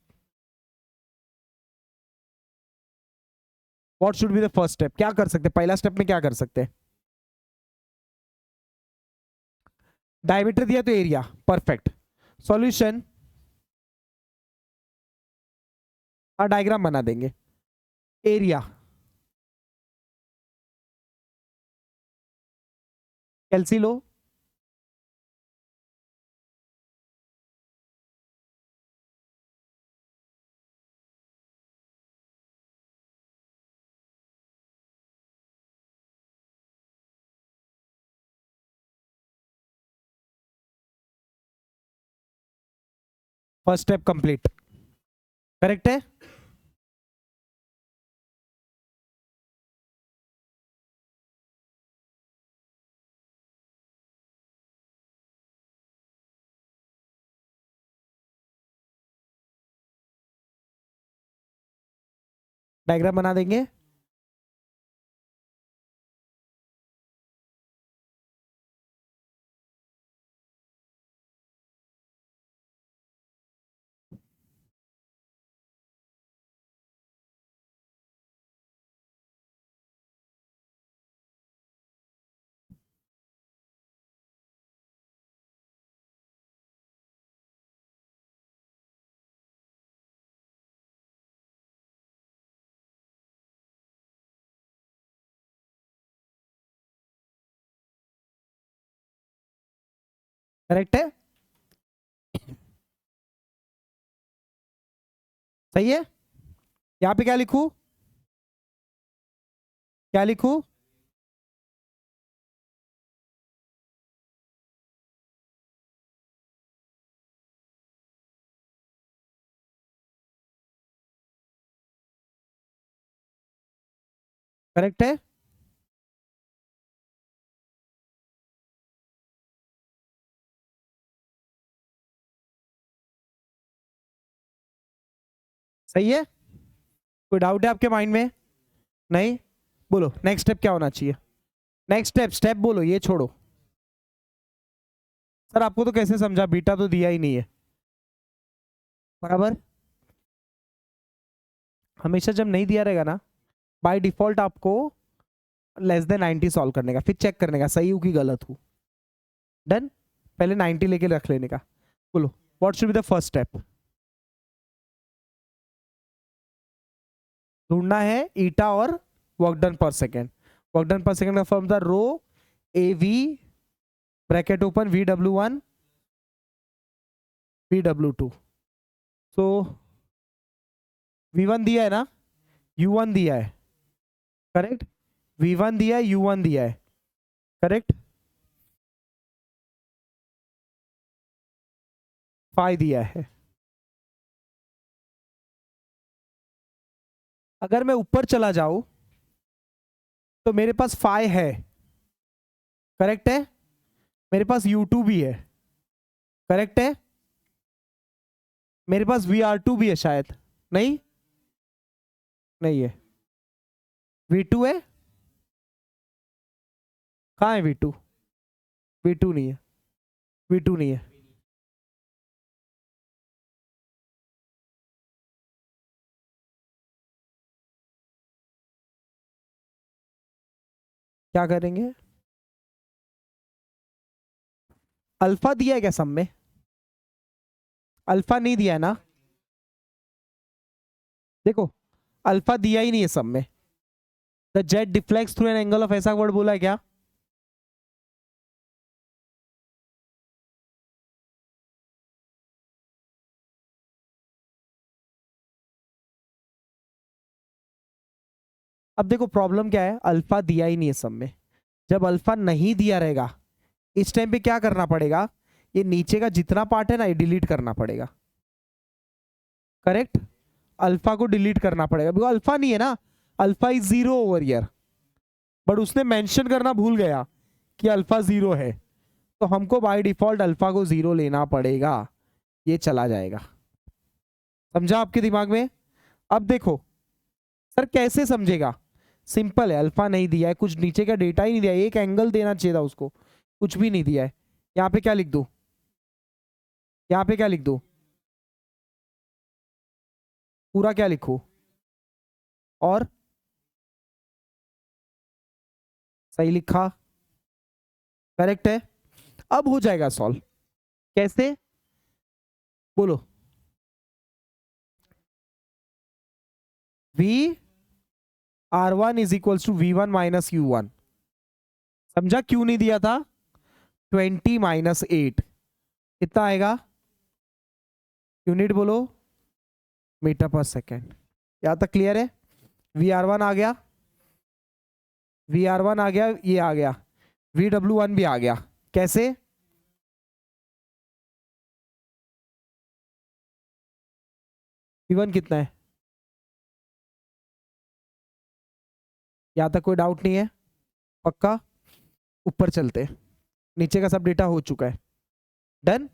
what should be the first step, क्या कर सकते हैं पहला स्टेप में, क्या कर सकते हैं, डायमीटर दिया तो एरिया, परफेक्ट। सॉल्यूशन, हाँ डायग्राम बना देंगे, एरिया कैलसी लो, फर्स्ट स्टेप कंप्लीट, करेक्ट है। डायग्राम बना देंगे, करेक्ट है, सही है। यहाँ पे क्या लिखूं, क्या लिखूं, करेक्ट है, सही है। कोई डाउट है आपके माइंड में, नहीं, बोलो नेक्स्ट स्टेप क्या होना चाहिए, नेक्स्ट स्टेप, स्टेप बोलो, ये छोड़ो। सर आपको तो कैसे समझा, बीटा तो दिया ही नहीं है, बराबर। हमेशा जब नहीं दिया रहेगा ना, बाय डिफॉल्ट आपको लेस देन 90 सॉल्व करने का, फिर चेक करने का सही हूँ कि गलत हूँ। डन, पहले 90 लेके रख लेने का। बोलो what should be the first step, ढूंढना है ईटा और वर्क डन पर सेकेंड। वर्क डन पर सेकेंड का फॉर्म था रो ए V bracket open V W one V W two. So V1 दिया है ना, U1 दिया है, करेक्ट, V1 दिया है, U1 दिया है, करेक्ट, फाई दिया है। अगर मैं ऊपर चला जाऊं तो मेरे पास फाई है, करेक्ट है। मेरे पास U2 भी है, करेक्ट है। मेरे पास VR2 भी है शायद, नहीं नहीं है। V2 है, कहाँ है V2? V2 नहीं है, V2 नहीं है। क्या करेंगे? अल्फा दिया है क्या सम में? अल्फा नहीं दिया है ना, देखो अल्फा दिया ही नहीं है सम में। The jet deflects through an angle of, ऐसा वर्ड बोला है क्या? अब देखो प्रॉब्लम क्या है, अल्फा दिया ही नहीं है सम में। जब अल्फा नहीं दिया रहेगा, इस टाइम पे क्या करना पड़ेगा, ये नीचे का जितना पार्ट है ना ये डिलीट करना पड़ेगा, करेक्ट। अल्फा को डिलीट करना पड़ेगा, बिकॉज अल्फा नहीं है ना, alpha is 0 over year. But उसने मेंशन करना भूल गया कि अल्फा 0 है, तो हमको बाय डिफॉल्ट अल्फा को 0 लेना पड़ेगा, ये चला जाएगा। समझा आपके दिमाग में? अब देखो सर कैसे समझेगा, सिंपल है। अल्फा नहीं दिया है, कुछ नीचे का डेटा ही नहीं दिया है, एक एंगल देना चाहिए था उसको, कुछ भी नहीं दिया है। यहाँ पे क्या लिख दूं, यहाँ पे क्या लिख दूं, पूरा क्या लिखूं? और सही लिखा, करेक्ट है। अब हो जाएगा सॉल्व, कैसे बोलो? V(R1) is equals to V1 minus U1। समझा क्यों नहीं दिया था? 20 माइनस 8 कितना आएगा? यूनिट बोलो, मीटर पर सेकेंड। यहां तक क्लियर है? VR1 आ गया, VR1 आ गया, ये आ गया, VW1 भी आ गया। कैसे? V1 कितना है? यहां तक कोई डाउट नहीं है, पक्का? ऊपर चलते, नीचे का सब डेटा हो चुका है, डन।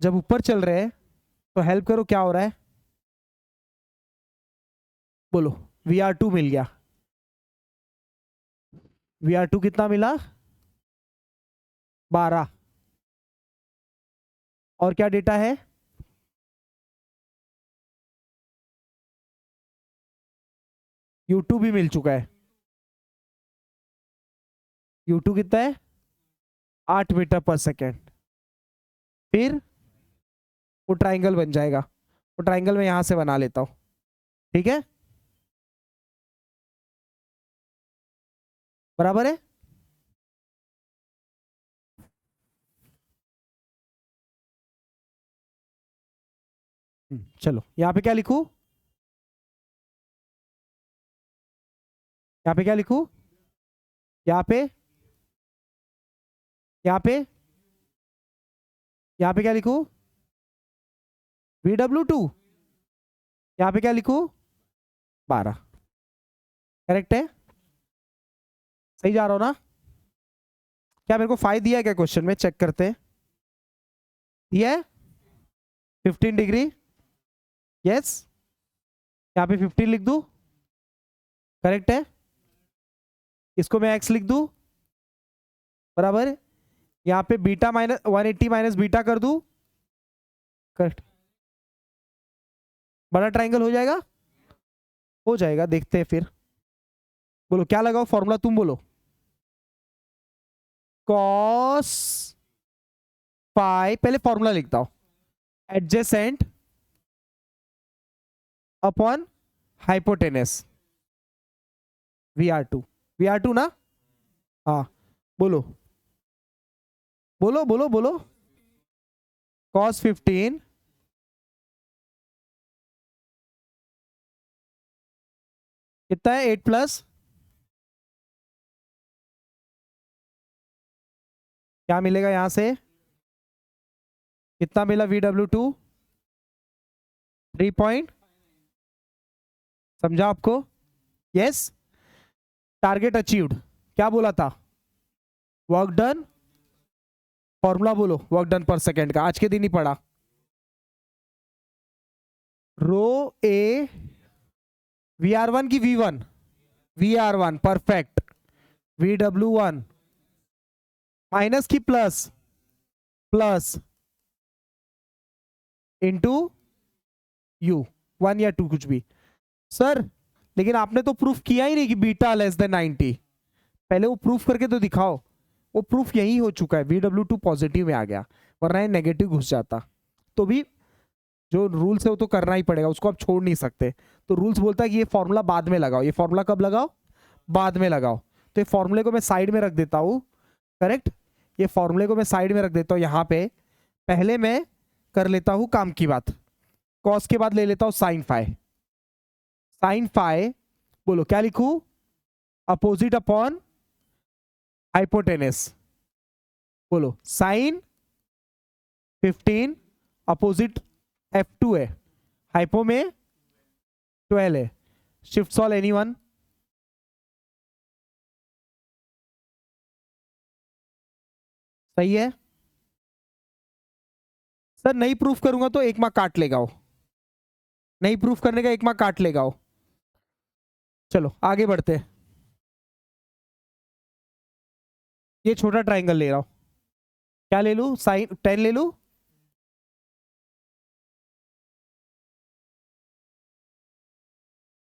जब ऊपर चल रहे हैं तो हेल्प करो, क्या हो रहा है बोलो? VR2 मिल गया, VR2 कितना मिला? 12। और क्या डेटा है? U2 भी मिल चुका है। U2 कितना है? 8 मीटर पर सेकेंड। फिर वो ट्राइंगल बन जाएगा, वो ट्राइंगल मैं यहां से बना लेता हूं, ठीक है? बराबर है। चलो यहाँ पे क्या लिखूं, यहाँ पे क्या लिखूं, यहाँ पे, यहाँ पे, यहाँ पे क्या लिखूं? VW2। यहाँ पे क्या लिखूं? 12। करेक्ट है, सही जा रहा हो ना? क्या मेरे को 5 दिया है क्या क्वेश्चन में? चेक करते हैं, दिया है 15 डिग्री, यस। यहाँ पे 15 लिख दूं, करेक्ट है। इसको मैं x लिख दूं, बराबर है। यहाँ पे बीटा माइनस 180 माइनस बीटा कर दूं, करेक्ट। बड़ा ट्राइंगल हो जाएगा, हो जाएगा, देखते हैं फिर। बोलो क्या लगाओ फॉर्मूला, तुम बोलो। कॉस पाई, पहले फॉर्मूला लिखता हूं, adjacent upon hypotenuse, VR2। VR2 ना, हाँ बोलो, बोलो बोलो बोलो। कॉस 15 कितना है? 8 प्लस क्या मिलेगा यहां से? कितना मिला VW2? 3 पॉइंट, समझा आपको? यस। टारगेट अचीव्ड, क्या बोला था? वर्क डन, फॉर्मूला बोलो वर्क डन पर सेकेंड का, आज के दिन ही पढ़ा। रो ए वी आर वन की V one, V R one perfect, V W one minus की plus, plus into U, one या टू कुछ भी। सर लेकिन आपने तो प्रूफ किया ही नहीं कि बीटा लेस देन 90, पहले वो प्रूफ करके तो दिखाओ। वो प्रूफ यही हो चुका है, VW2 पॉजिटिव में आ गया, वरना ये नेगेटिव घुस जाता। तो भी जो रूल्स है वो तो करना ही पड़ेगा, उसको आप छोड़ नहीं सकते। तो रूल्स बोलता है कि ये फॉर्मूला बाद में लगाओ, ये फॉर्मूला कब लगाओ, बाद में लगाओ। तो ये फॉर्मूले को मैं साइड में रख देता हूँ, करेक्ट, ये फॉर्मूले को मैं साइड में रख देता हूँ यहाँ पे। पहले मैं कर लेता हूँ काम की बात, कॉस के बाद ले लेता हूँ साइन फाई। साइन फाई बोलो क्या लिखूं, अपोजिट अपॉन हाइपोटेनस, बोलो साइन 15 अपोजिट F2 है, हाइपो में 12 है। शिफ्ट सॉल्व एनीवन, सही है। सर नहीं प्रूफ करूंगा तो एक मार्क काट लेगा वो, नहीं प्रूफ करने का एक मार्क काट लेगा वो। चलो आगे बढ़ते हैं। ये छोटा ट्राइंगल ले रहा हूं, क्या ले लूं, साइन 10 ले लूं,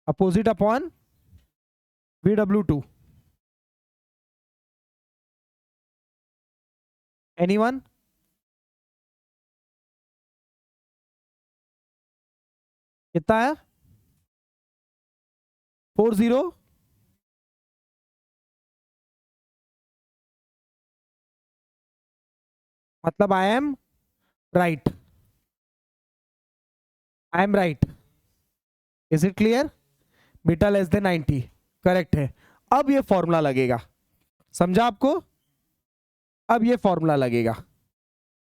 अपोजिट अपॉन VW2, एनीवन, कितना है 40, मतलब I am right, I am right, is it clear, beta less than 90 correct है। अब ये फॉर्मूला लगेगा, समझा आपको, अब ये फॉर्मूला लगेगा,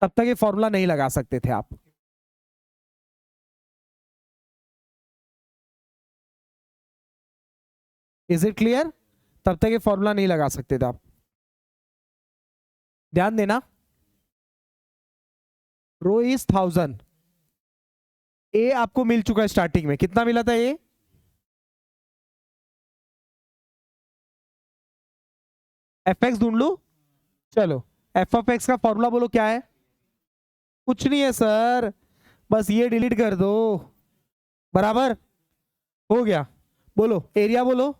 तब तक ये फॉर्मूला नहीं लगा सकते थे आप। इज इट क्लियर, तब तक ये फॉर्मूला नहीं लगा सकते थे आप, ध्यान देना। रो इज 1000, ए आपको मिल चुका है स्टार्टिंग में, कितना मिला था ए, एफ एक्स ढूंढ लू, चलो एफ ऑफ एक्स का फॉर्मूला बोलो क्या है, कुछ नहीं है सर, बस ये डिलीट कर दो, बराबर हो गया। बोलो एरिया बोलो,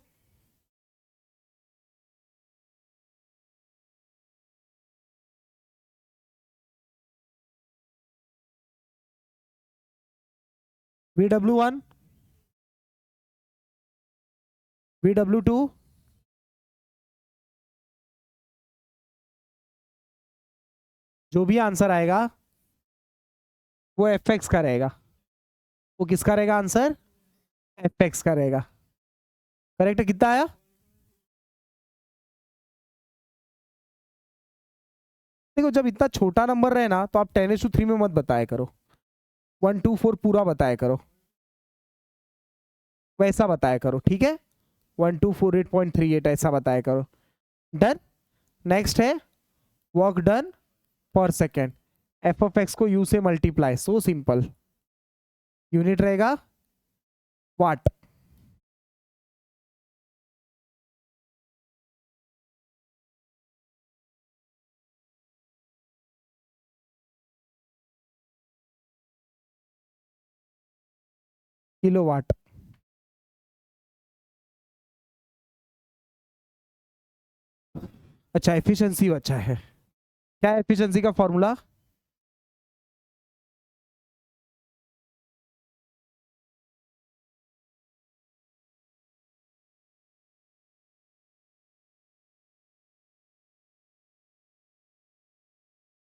VW1, VW2, जो भी आंसर आएगा वो एफ एक्स का रहेगा, वो किसका रहेगा आंसर, एफ एक्स का रहेगा, करेक्ट है। कितना आया, देखो जब इतना छोटा नंबर रहे ना तो आप 10:3 में मत बताया करो, 124 पूरा बताया करो, वैसा बताया करो, ठीक है, 1248.38 ऐसा बताया करो। डन, नेक्स्ट है वर्क डन पर सेकेंड, एफ ऑफ एक्स को यू से मल्टीप्लाई, सो सिंपल, यूनिट रहेगा वाट, किलो वाट। अच्छा एफिशिएंसी अच्छा है, क्या है एफिशिएंसी का फॉर्मूला,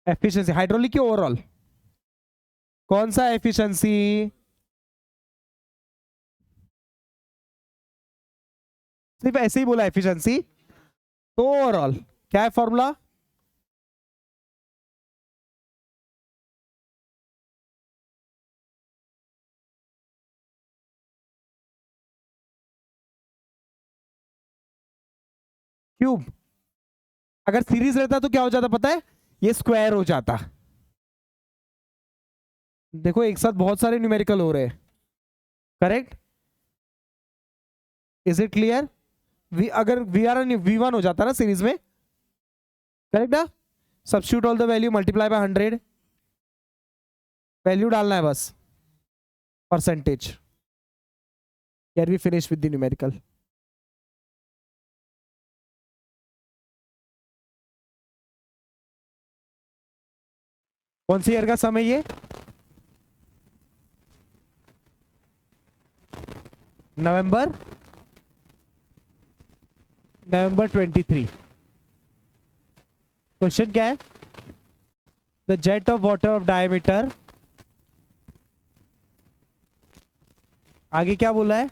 एफिशिएंसी हाइड्रोलिक की ओवरऑल, कौन सा एफिशिएंसी, सिर्फ ऐसे ही बोला एफिशिएंसी, तो ओवरऑल क्या है फॉर्मूला, क्यूब, अगर सीरीज रहता तो क्या हो जाता पता है, ये स्क्वायर हो जाता। देखो एक साथ बहुत सारे न्यूमेरिकल हो रहे हैं, करेक्ट, इज इट क्लियर? अगर वी आर V1 हो जाता ना सीरीज में, करेक्ट ना? Substitute all the value, multiply by 100, value डालना है बस, परसेंटेज। यार we finish with the numerical. कौन सी ईयर का समय ये? नवंबर 23। क्वेश्चन क्या है? The jet of water of diameter, आगे क्या बोला है?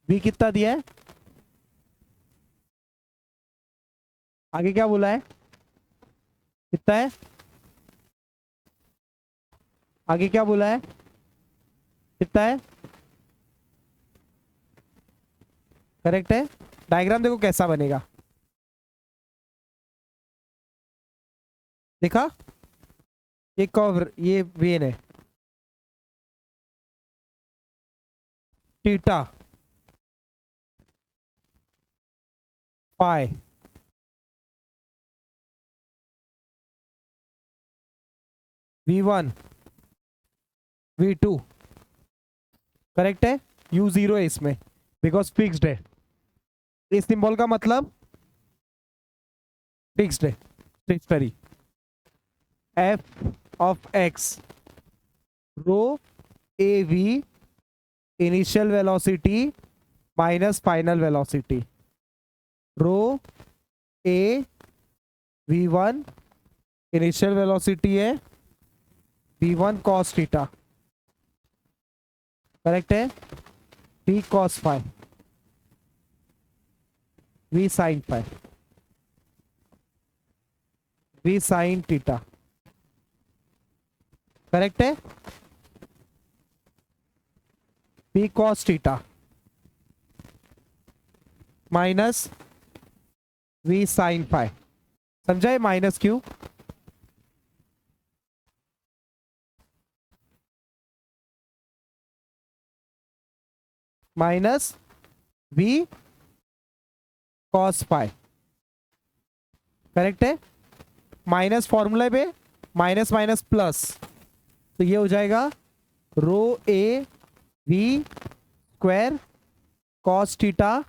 V कितना दिया है? आगे क्या बोला है? कितना है? आगे क्या बोला है? कितना है? करेक्ट है। डायग्राम देखो कैसा बनेगा, देखा? ये कर्व, ये वेन है, theta pi, V1 V2, correct है। U0 है इसमें बिकॉज फिक्स्ड है, इस सिंबल का मतलब फिक्स्ड है, stationary. F of x, rho A V, initial velocity minus final velocity, rho A V1 initial velocity है V1 cos थीटा, करेक्ट है। V cos phi, V sin phi, V sin theta, correct है। V cos theta minus V sin phi, समझा? ये minus क्यों? Minus V cos phi, correct है। Minus फॉर्मूले पे minus minus plus, तो ये हो जाएगा rho A V square cos theta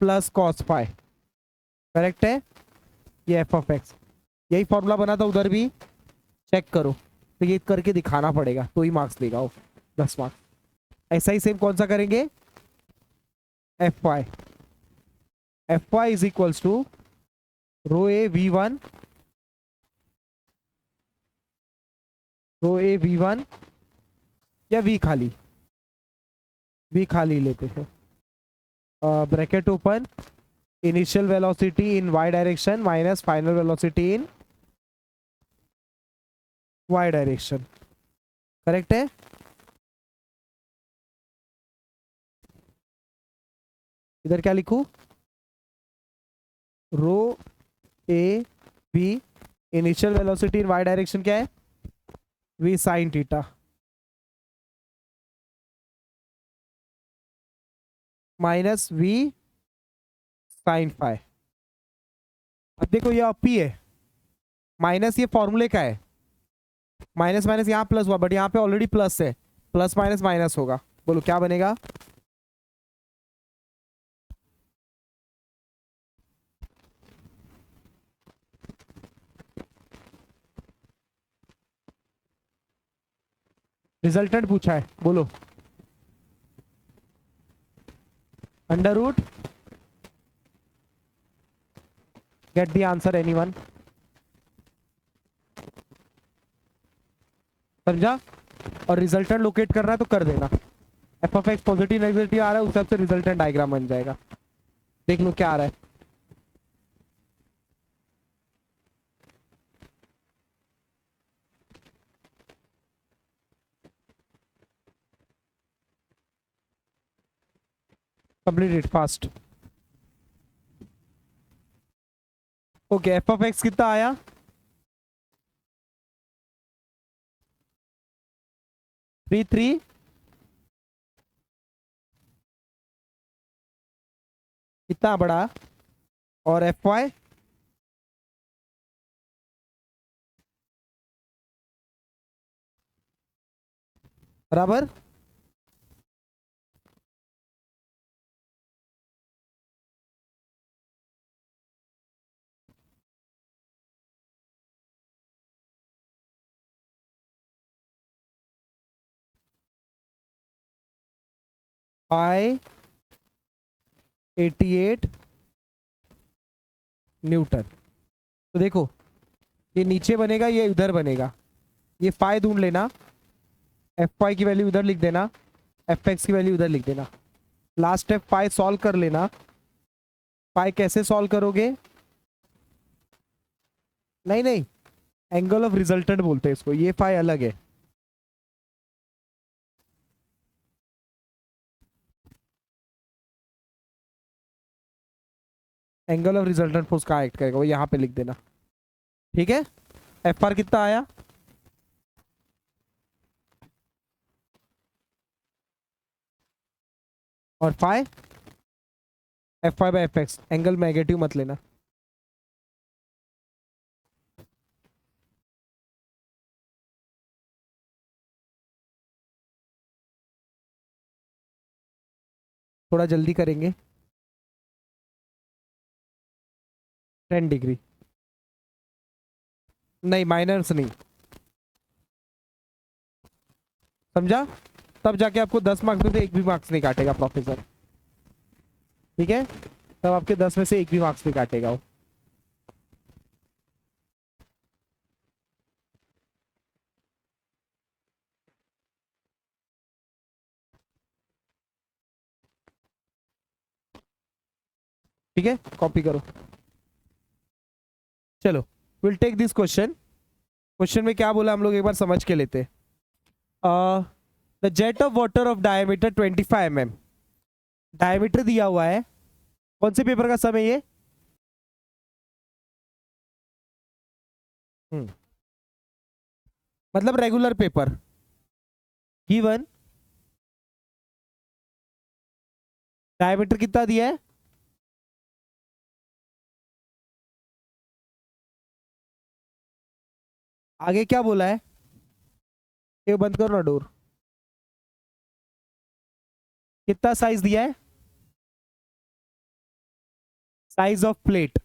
plus cos phi, correct है। ये एफ ऑफ एक्स, यही फॉर्मूला बना था उधर भी, चेक करो। तो ये करके दिखाना पड़ेगा तो ही मार्क्स देगा वो, 10 मार्क्स। ऐसा ही सेम कौन सा करेंगे? F Y, F Y is equals to rho A V1, rho A V1 या V खाली, V खाली लेते हैं, bracket open, initial velocity in y direction minus final velocity in y direction, correct है। इधर क्या लिखूं? Rho A V, initial velocity in y direction क्या है? V sin theta minus V sin phi. अब देखो ये अप ही है, माइनस ये फॉर्मूले का है, माइनस माइनस यहाँ प्लस हुआ, बट यहाँ पे ऑलरेडी प्लस है, प्लस माइनस माइनस होगा। बोलो क्या बनेगा? रिजल्टेंट पूछा है, बोलो। Under root, get the answer anyone, समझा? और रिजल्टेंट लोकेट करना है तो कर देना। F of X positive negative आ रहा है, उस हिसाब से रिजल्टेंट डायग्राम बन जाएगा। देख लो क्या आ रहा है। Complete it fast. Okay, F of x कितना आया? थ्री थ्री कितना बड़ा, और एफ वाई बराबर 88 न्यूटन। तो देखो, ये नीचे बनेगा, ये इधर बनेगा, ये फाई ढूंढ लेना, एफ वाई की वैल्यू इधर लिख देना, एफ एक्स की वैल्यू इधर लिख देना। लास्ट स्टेप फाई सॉल्व कर लेना। फाई कैसे सॉल्व करोगे? नहीं नहीं, एंगल ऑफ रिजल्टेंट बोलते हैं इसको, ये फाई अलग है। एंगल ऑफ रिजल्टेंट फोर्स कहाँ एक्ट करेगा वो यहाँ पे लिख देना। ठीक है, एफ आर कितना आया? और phi F y by F x, angle negative मत लेना। थोड़ा जल्दी करेंगे। 10 डिग्री। नहीं, माइनस नहीं, समझा? तब जाके आपको 10 मार्क्स में से एक भी मार्क्स नहीं काटेगा प्रोफेसर। ठीक है, तब आपके 10 में से एक भी मार्क्स नहीं काटेगा वो। ठीक है, कॉपी करो। चलो, will take this question. Question में क्या बोला हम लोग एक बार समझ के लेते। The jet of water of diameter 25 mm, diameter दिया हुआ है। कौन से पेपर का सम है ये? मतलब रेगुलर पेपर। गिवन डायमीटर कितना दिया है? आगे क्या बोला है? ये बंद करो ना डोर। कितना साइज दिया है? Size of plate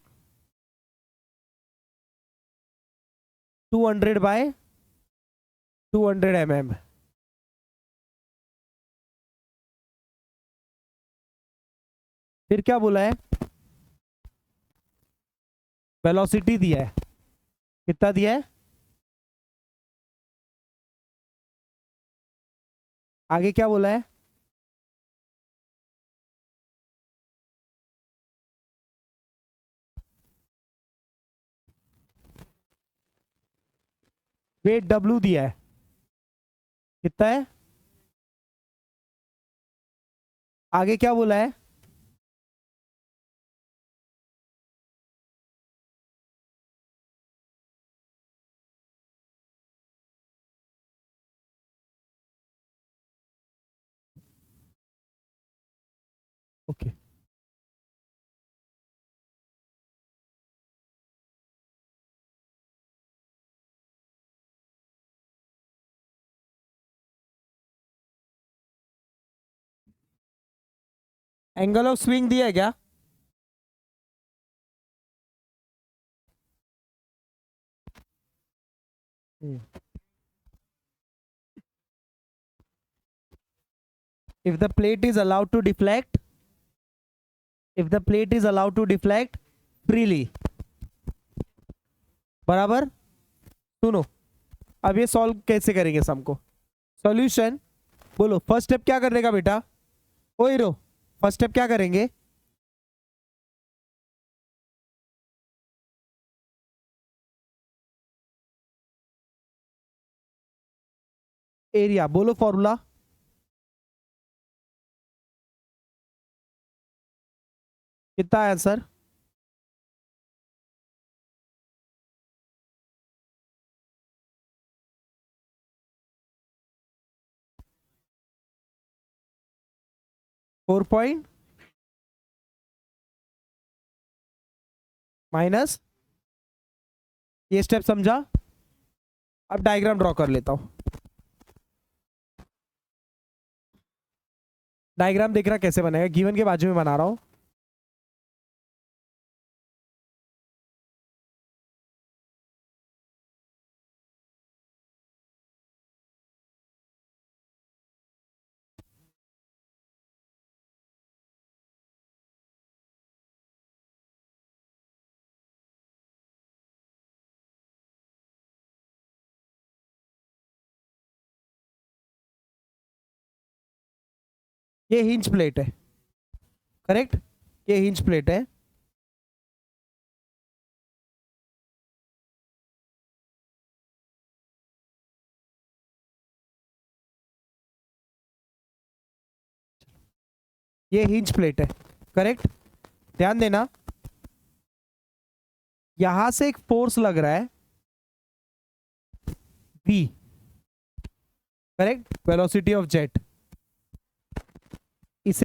200 by 200 mm। फिर क्या बोला है? वेलोसिटी दिया है। कितना दिया है? आगे क्या बोला है? वेट डब्ल्यू दिया है। कितना है? आगे क्या बोला है? ओके, एंगल ऑफ स्विंग दिया है क्या? If the plate is allowed to deflect, if the plate is allowed to deflect freely, बराबर। सुनो, अब ये सॉल्व कैसे करेंगे सम को? सॉल्यूशन बोलो। फर्स्ट स्टेप क्या करने का बेटा? ओ हीरो, फर्स्ट स्टेप क्या करेंगे? एरिया बोलो, फॉर्मूला कितना है आंसर? 4 पॉइंट माइनस, ये स्टेप समझा। अब डायग्राम ड्रॉ कर लेता हूं। डायग्राम देख रहा कैसे बनेगा, गिवन के बाजू में बना रहा हूं। ये हिंज प्लेट है, करेक्ट, ये हिंज प्लेट है। ये हिंज प्लेट है, करेक्ट। ध्यान देना, यहां से एक फोर्स लग रहा है v, correct, velocity of jet. इसे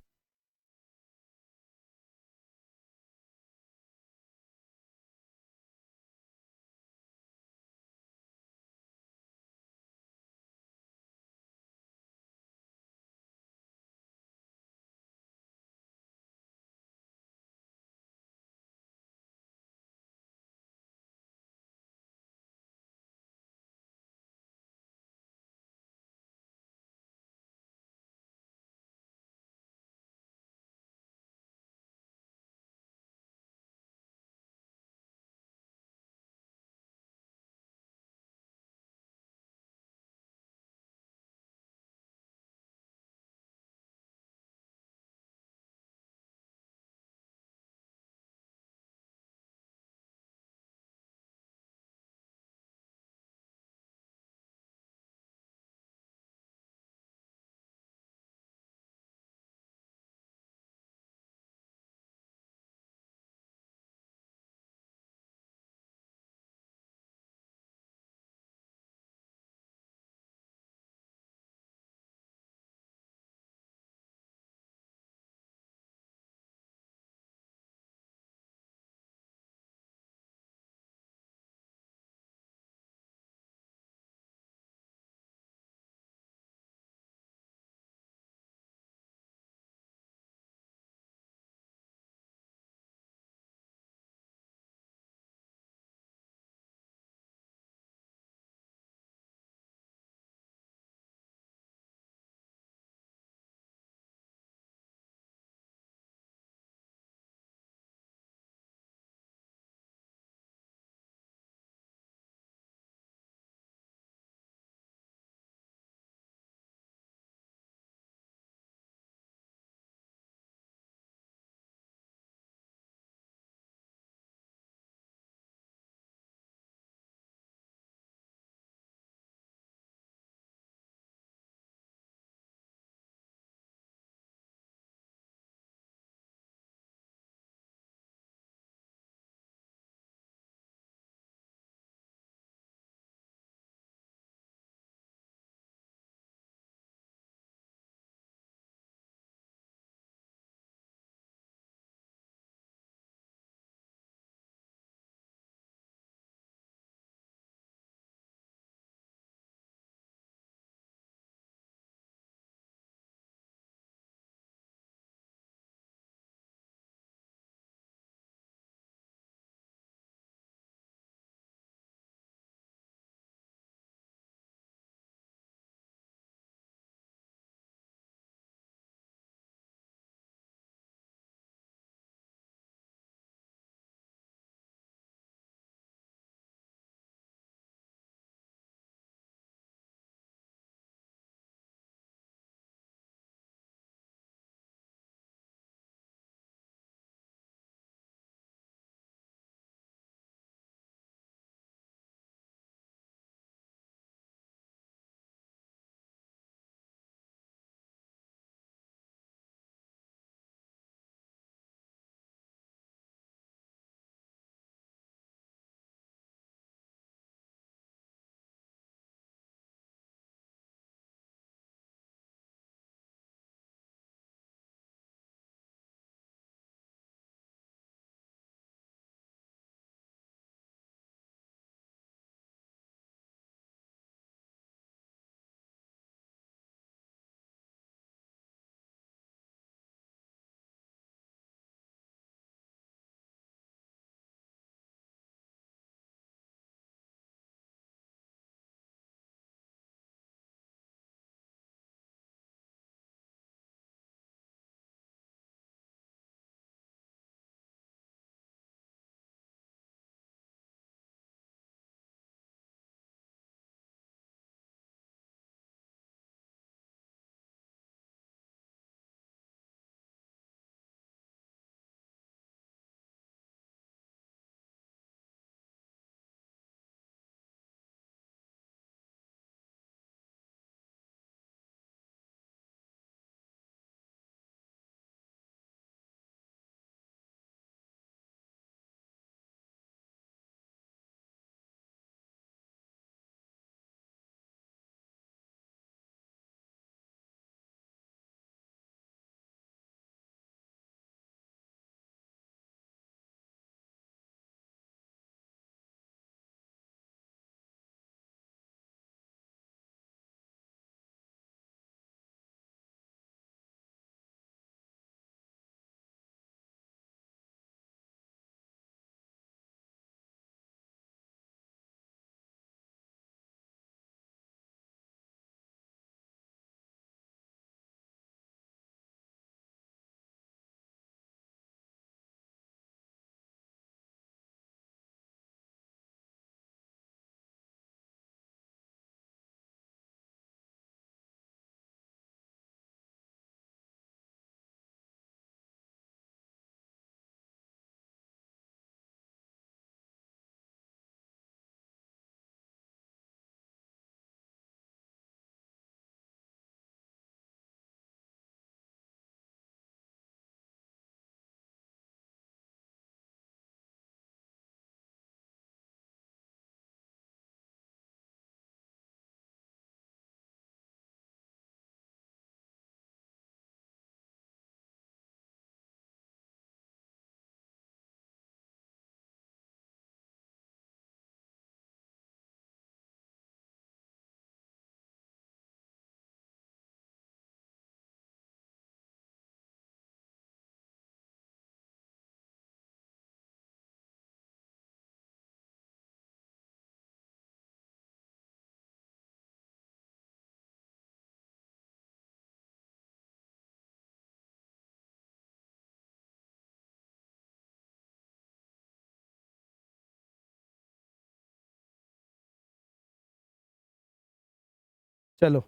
चलो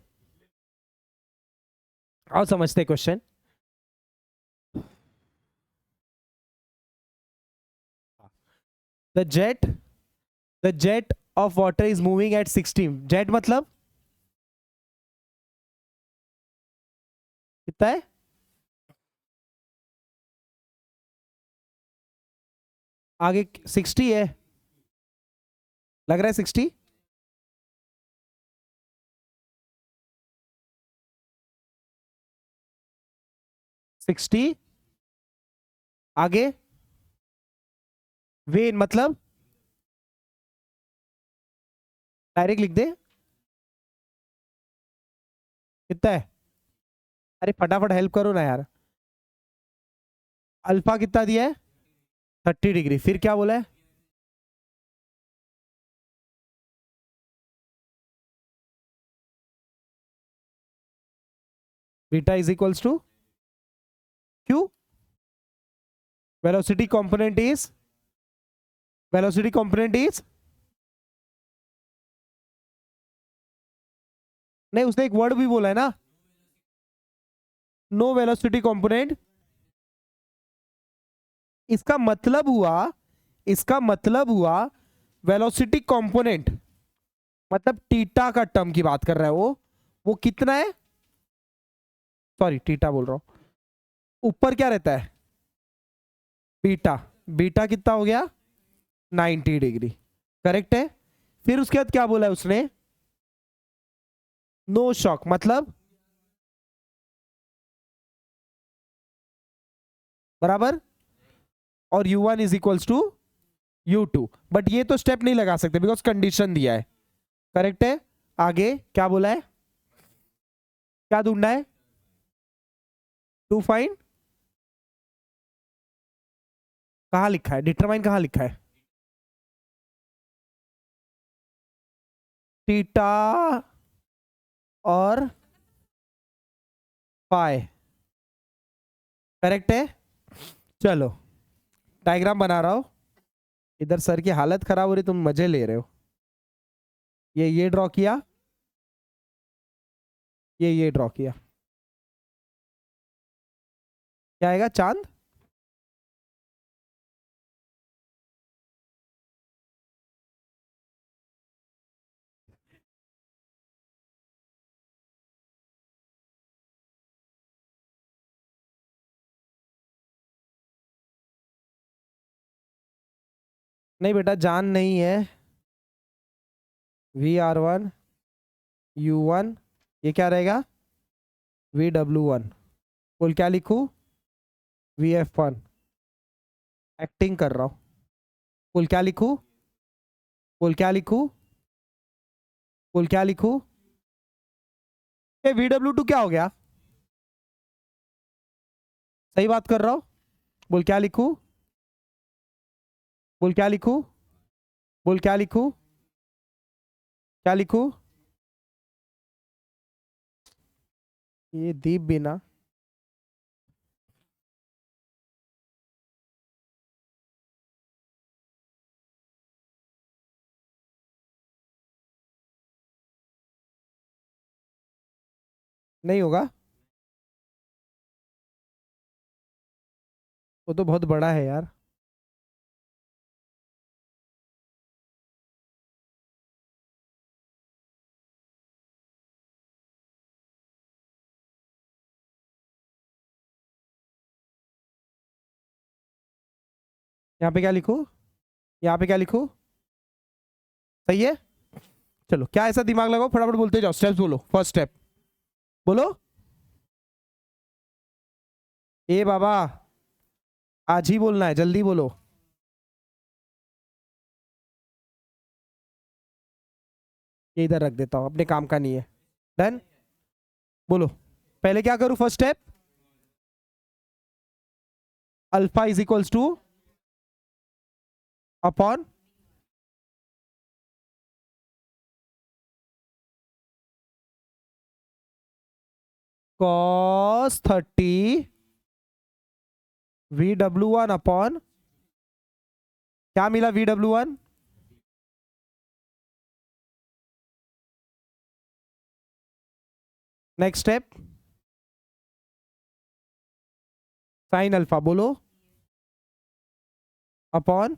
आओ समझते question. The jet the jet of water is moving at 16। Jet मतलब कितना है? आगे 60 है, लग रहा है 60। आगे वेन मतलब डायरेक्ट लिख दे, कितना है? अरे फटाफट हेल्प करो ना यार। अल्फा कितना दिया है? 30 डिग्री। फिर क्या बोला है? Beta is equals to Q. Velocity component is velocity component is नहीं, उसने एक वर्ड भी बोला है ना, नो वेलोसिटी कंपोनेंट। इसका मतलब हुआ इसका मतलब हुआ वेलोसिटी कंपोनेंट मतलब टीटा का टर्म की बात कर रहा है वो कितना है? सॉरी टीटा बोल रहा हूं, ऊपर क्या रहता है? बीटा। बीटा कितना हो गया? 90 डिग्री। करेक्ट है। फिर उसके बाद क्या बोला है उसने? नो शॉक मतलब बराबर, और u1 is equals to u2। But ये तो स्टेप नहीं लगा सकते बिकॉज कंडीशन दिया है। करेक्ट है। आगे क्या बोला है? क्या ढूंढना है? टू फाइंड, कहां लिखा है? डिटरमाइन कहां लिखा है? थीटा और पाई। करेक्ट है। चलो डायग्राम बना रहा हूं। इधर सर की हालत खराब हो रही, तुम मजे ले रहे हो। ये ड्रॉ किया, ये ड्रॉ किया। क्या आएगा? चांद। नहीं बेटा जान नहीं है। VR1 U1, ये क्या रहेगा? VW1। बोल क्या लिखूं? VF1। एक्टिंग कर रहा हूं। बोल क्या लिखूं? बोल क्या लिखूं? बोल क्या लिखूं? ये VW2 क्या हो गया? सही बात कर रहा हूं। बोल क्या लिखूं? बोल क्या लिखूं? बोल क्या लिखूं? क्या लिखूं? ये दीप बिना नहीं होगा। वो तो बहुत बड़ा है यार। यहाँ पे क्या लिखूं? यहाँ पे क्या लिखूं? सही है। चलो क्या ऐसा दिमाग लगाओ, फटाफट बोलते जाओ। स्टेप्स बोलो। फर्स्ट स्टेप बोलो। ए बाबा, आज ही बोलना है, जल्दी बोलो। ये इधर रख देता हूं, अपने काम का नहीं है। डन। बोलो पहले क्या करूं? First step, alpha is equals two upon cos 30 VW1 upon क्या मिला? VW1 next step sine alpha बोलो अपॉन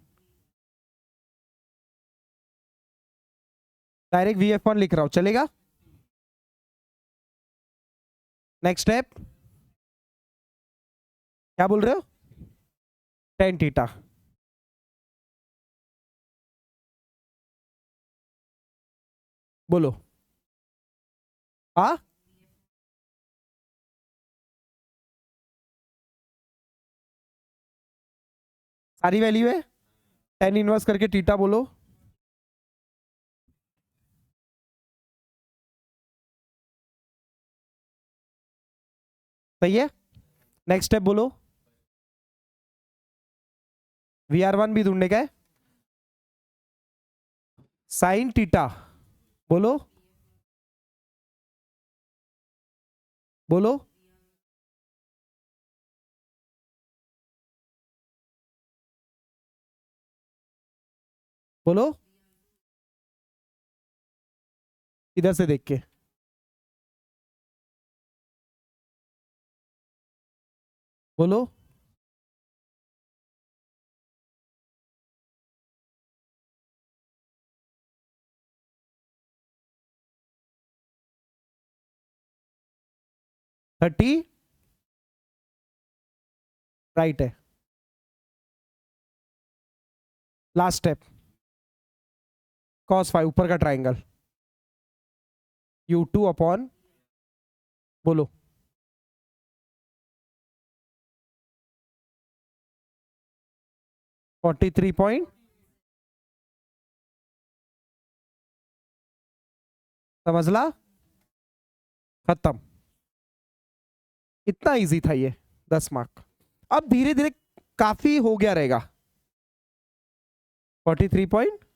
डायरेक्ट VF1 लिख रहा हूं, चलेगा? नेक्स्ट स्टेप क्या बोल रहे हो? टेन थीटा बोलो। हाँ सारी वैल्यू है, टेन इनवर्स करके थीटा बोलो। सही है। नेक्स्ट स्टेप बोलो। VR1 भी ढूंढने का है। साइन थीटा बोलो बोलो। बोलो इधर से देख के बोलो। थर्टी राइट है। लास्ट स्टेप cos फाइव ऊपर का ट्राइंगल U2 अपॉन बोलो 43 पॉइंट, समझला? खत्म। इतना इजी था ये, 10 मार्क। अब धीरे धीरे काफी हो गया रहेगा। 43 पॉइंट